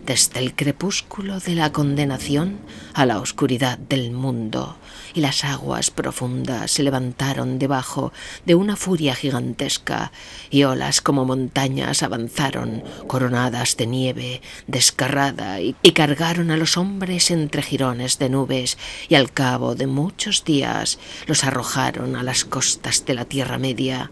desde el crepúsculo de la condenación a la oscuridad del mundo, y las aguas profundas se levantaron debajo de una furia gigantesca, y olas como montañas avanzaron, coronadas de nieve, descarrada, y cargaron a los hombres entre jirones de nubes, y al cabo de muchos días los arrojaron a las costas de la Tierra Media.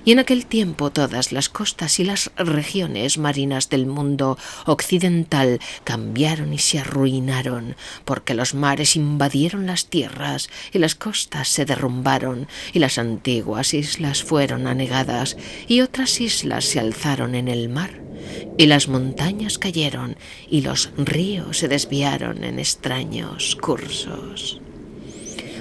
Y en aquel tiempo todas las costas y las regiones marinas del mundo occidental cambiaron y se arruinaron, porque los mares invadieron las tierras y las costas se derrumbaron y las antiguas islas fueron anegadas y otras islas se alzaron en el mar. Y las montañas cayeron y los ríos se desviaron en extraños cursos.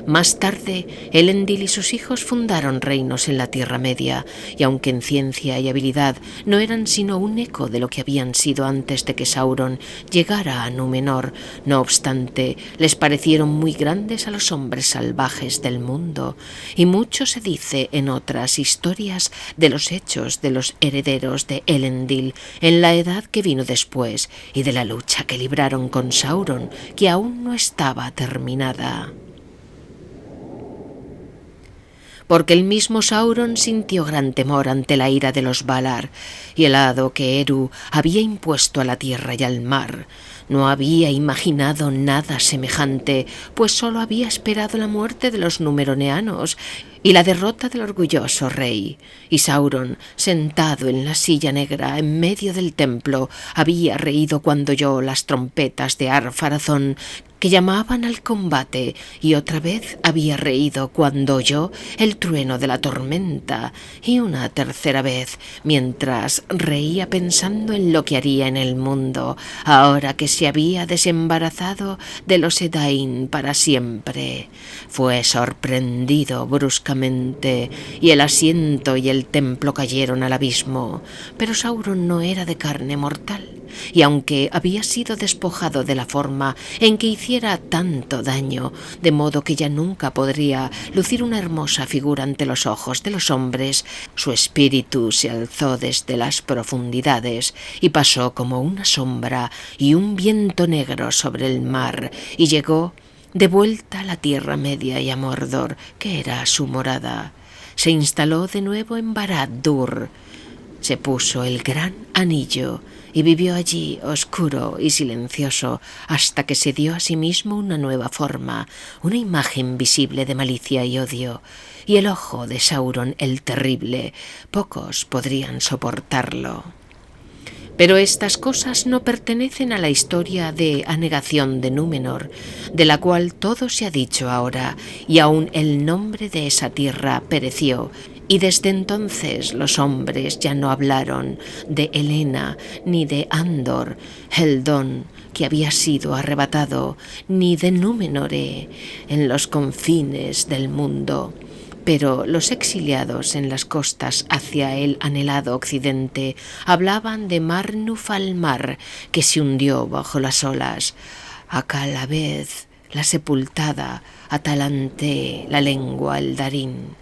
Más tarde, Elendil y sus hijos fundaron reinos en la Tierra Media, y aunque en ciencia y habilidad no eran sino un eco de lo que habían sido antes de que Sauron llegara a Númenor, no obstante, les parecieron muy grandes a los hombres salvajes del mundo, y mucho se dice en otras historias de los hechos de los herederos de Elendil en la edad que vino después, y de la lucha que libraron con Sauron, que aún no estaba terminada. Porque el mismo Sauron sintió gran temor ante la ira de los Valar, y el hado que Eru había impuesto a la tierra y al mar. No había imaginado nada semejante, pues sólo había esperado la muerte de los númeroneanos y la derrota del orgulloso rey. Y Sauron, sentado en la silla negra en medio del templo, había reído cuando oyó las trompetas de Ar-Pharazôn que llamaban al combate, y otra vez había reído cuando oyó el trueno de la tormenta, y una tercera vez, mientras reía pensando en lo que haría en el mundo, ahora que se había desembarazado de los Edain para siempre. Fue sorprendido bruscamente, y el asiento y el templo cayeron al abismo, pero Sauron no era de carne mortal, y aunque había sido despojado de la forma en que hiciera tanto daño, de modo que ya nunca podría lucir una hermosa figura ante los ojos de los hombres, su espíritu se alzó desde las profundidades y pasó como una sombra y un viento negro sobre el mar, y llegó de vuelta a la Tierra Media y a Mordor, que era su morada. Se instaló de nuevo en Barad-dûr, se puso el gran anillo y vivió allí oscuro y silencioso hasta que se dio a sí mismo una nueva forma, una imagen visible de malicia y odio, y el ojo de Sauron el Terrible. Pocos podrían soportarlo. Pero estas cosas no pertenecen a la historia de anegación de Númenor, de la cual todo se ha dicho ahora, y aun el nombre de esa tierra pereció, y desde entonces los hombres ya no hablaron de Helena, ni de Andor, Heldón, que había sido arrebatado, ni de Númenore, en los confines del mundo. Pero los exiliados en las costas hacia el anhelado occidente hablaban de Marnufalmar, que se hundió bajo las olas, Acalavez, la sepultada, Atalante, la lengua Eldarín.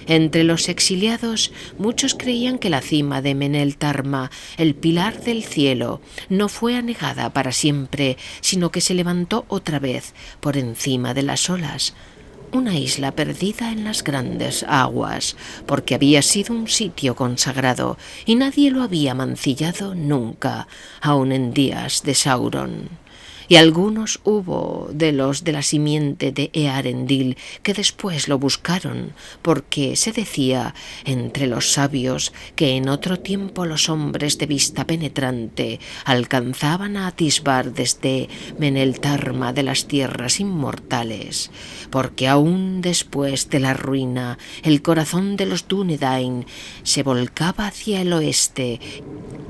Entre los exiliados muchos creían que la cima de Meneltarma, el pilar del cielo, no fue anegada para siempre, sino que se levantó otra vez por encima de las olas, una isla perdida en las grandes aguas, porque había sido un sitio consagrado y nadie lo había mancillado nunca, aun en días de Sauron. Y algunos hubo de los de la simiente de Earendil que después lo buscaron, porque se decía entre los sabios que en otro tiempo los hombres de vista penetrante alcanzaban a atisbar desde Meneltarma de las tierras inmortales, porque aún después de la ruina el corazón de los Dúnedain se volcaba hacia el oeste,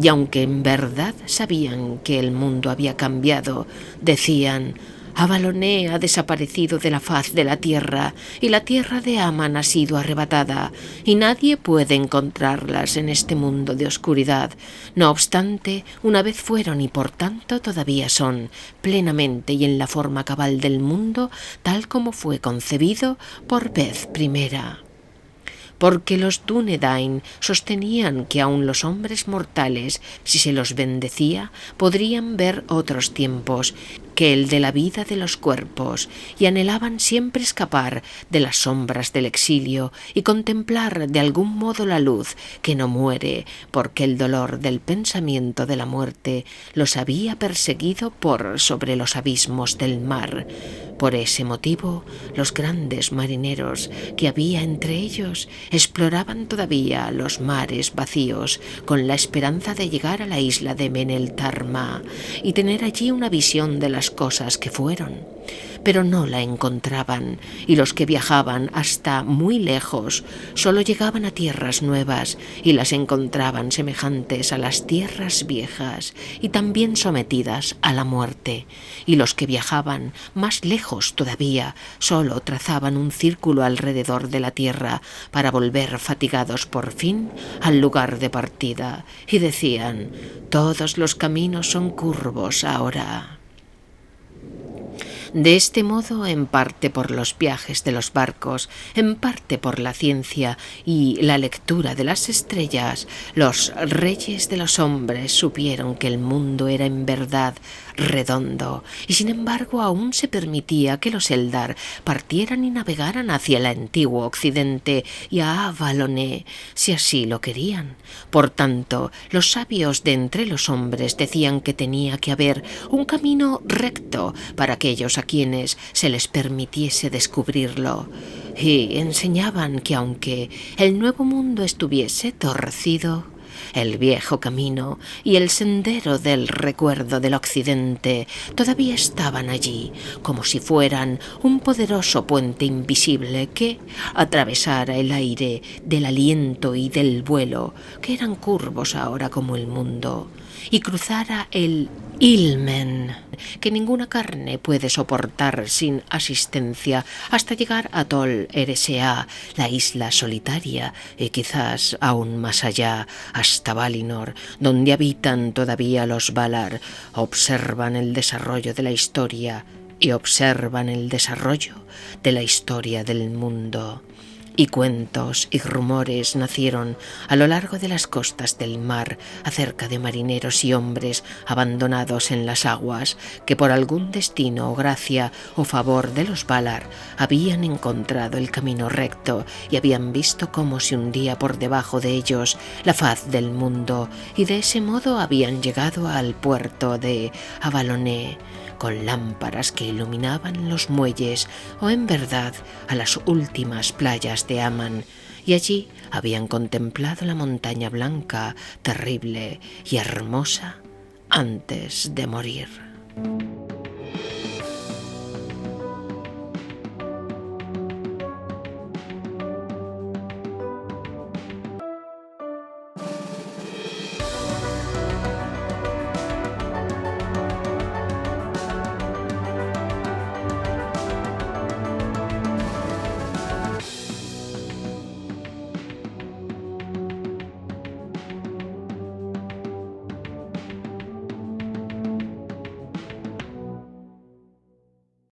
y aunque en verdad sabían que el mundo había cambiado, decían: Avaloné ha desaparecido de la faz de la tierra, y la tierra de Aman ha sido arrebatada, y nadie puede encontrarlas en este mundo de oscuridad. No obstante, una vez fueron y por tanto todavía son, plenamente y en la forma cabal del mundo, tal como fue concebido por vez primera. Porque los Dúnedain sostenían que aun los hombres mortales, si se los bendecía, podrían ver otros tiempos que el de la vida de los cuerpos, y anhelaban siempre escapar de las sombras del exilio y contemplar de algún modo la luz que no muere, porque el dolor del pensamiento de la muerte los había perseguido por sobre los abismos del mar. Por ese motivo, los grandes marineros que había entre ellos exploraban todavía los mares vacíos con la esperanza de llegar a la isla de Meneltarma y tener allí una visión de las cosas que fueron. Pero no la encontraban, y los que viajaban hasta muy lejos solo llegaban a tierras nuevas y las encontraban semejantes a las tierras viejas y también sometidas a la muerte, y los que viajaban más lejos todavía solo trazaban un círculo alrededor de la tierra para volver fatigados por fin al lugar de partida, y decían: todos los caminos son curvos ahora. De este modo, en parte por los viajes de los barcos, en parte por la ciencia y la lectura de las estrellas, los reyes de los hombres supieron que el mundo era en verdad redondo, y sin embargo aún se permitía que los Eldar partieran y navegaran hacia el antiguo occidente y a Avaloné, si así lo querían. Por tanto, los sabios de entre los hombres decían que tenía que haber un camino recto para aquellos a quienes se les permitiese descubrirlo, y enseñaban que aunque el nuevo mundo estuviese torcido, el viejo camino y el sendero del recuerdo del occidente todavía estaban allí, como si fueran un poderoso puente invisible que atravesara el aire del aliento y del vuelo, que eran curvos ahora como el mundo, y cruzara el Ilmen, que ninguna carne puede soportar sin asistencia, hasta llegar a Tol Eressëa, la isla solitaria, y quizás aún más allá, hasta Valinor, donde habitan todavía los Valar. Observan el desarrollo de la historia y observan el desarrollo de la historia del mundo. Y cuentos y rumores nacieron a lo largo de las costas del mar acerca de marineros y hombres abandonados en las aguas que por algún destino o gracia o favor de los Valar habían encontrado el camino recto y habían visto cómo se hundía por debajo de ellos la faz del mundo, y de ese modo habían llegado al puerto de Avaloné con lámparas que iluminaban los muelles, o en verdad a las últimas playas de Aman, y allí habían contemplado la montaña blanca, terrible y hermosa, antes de morir.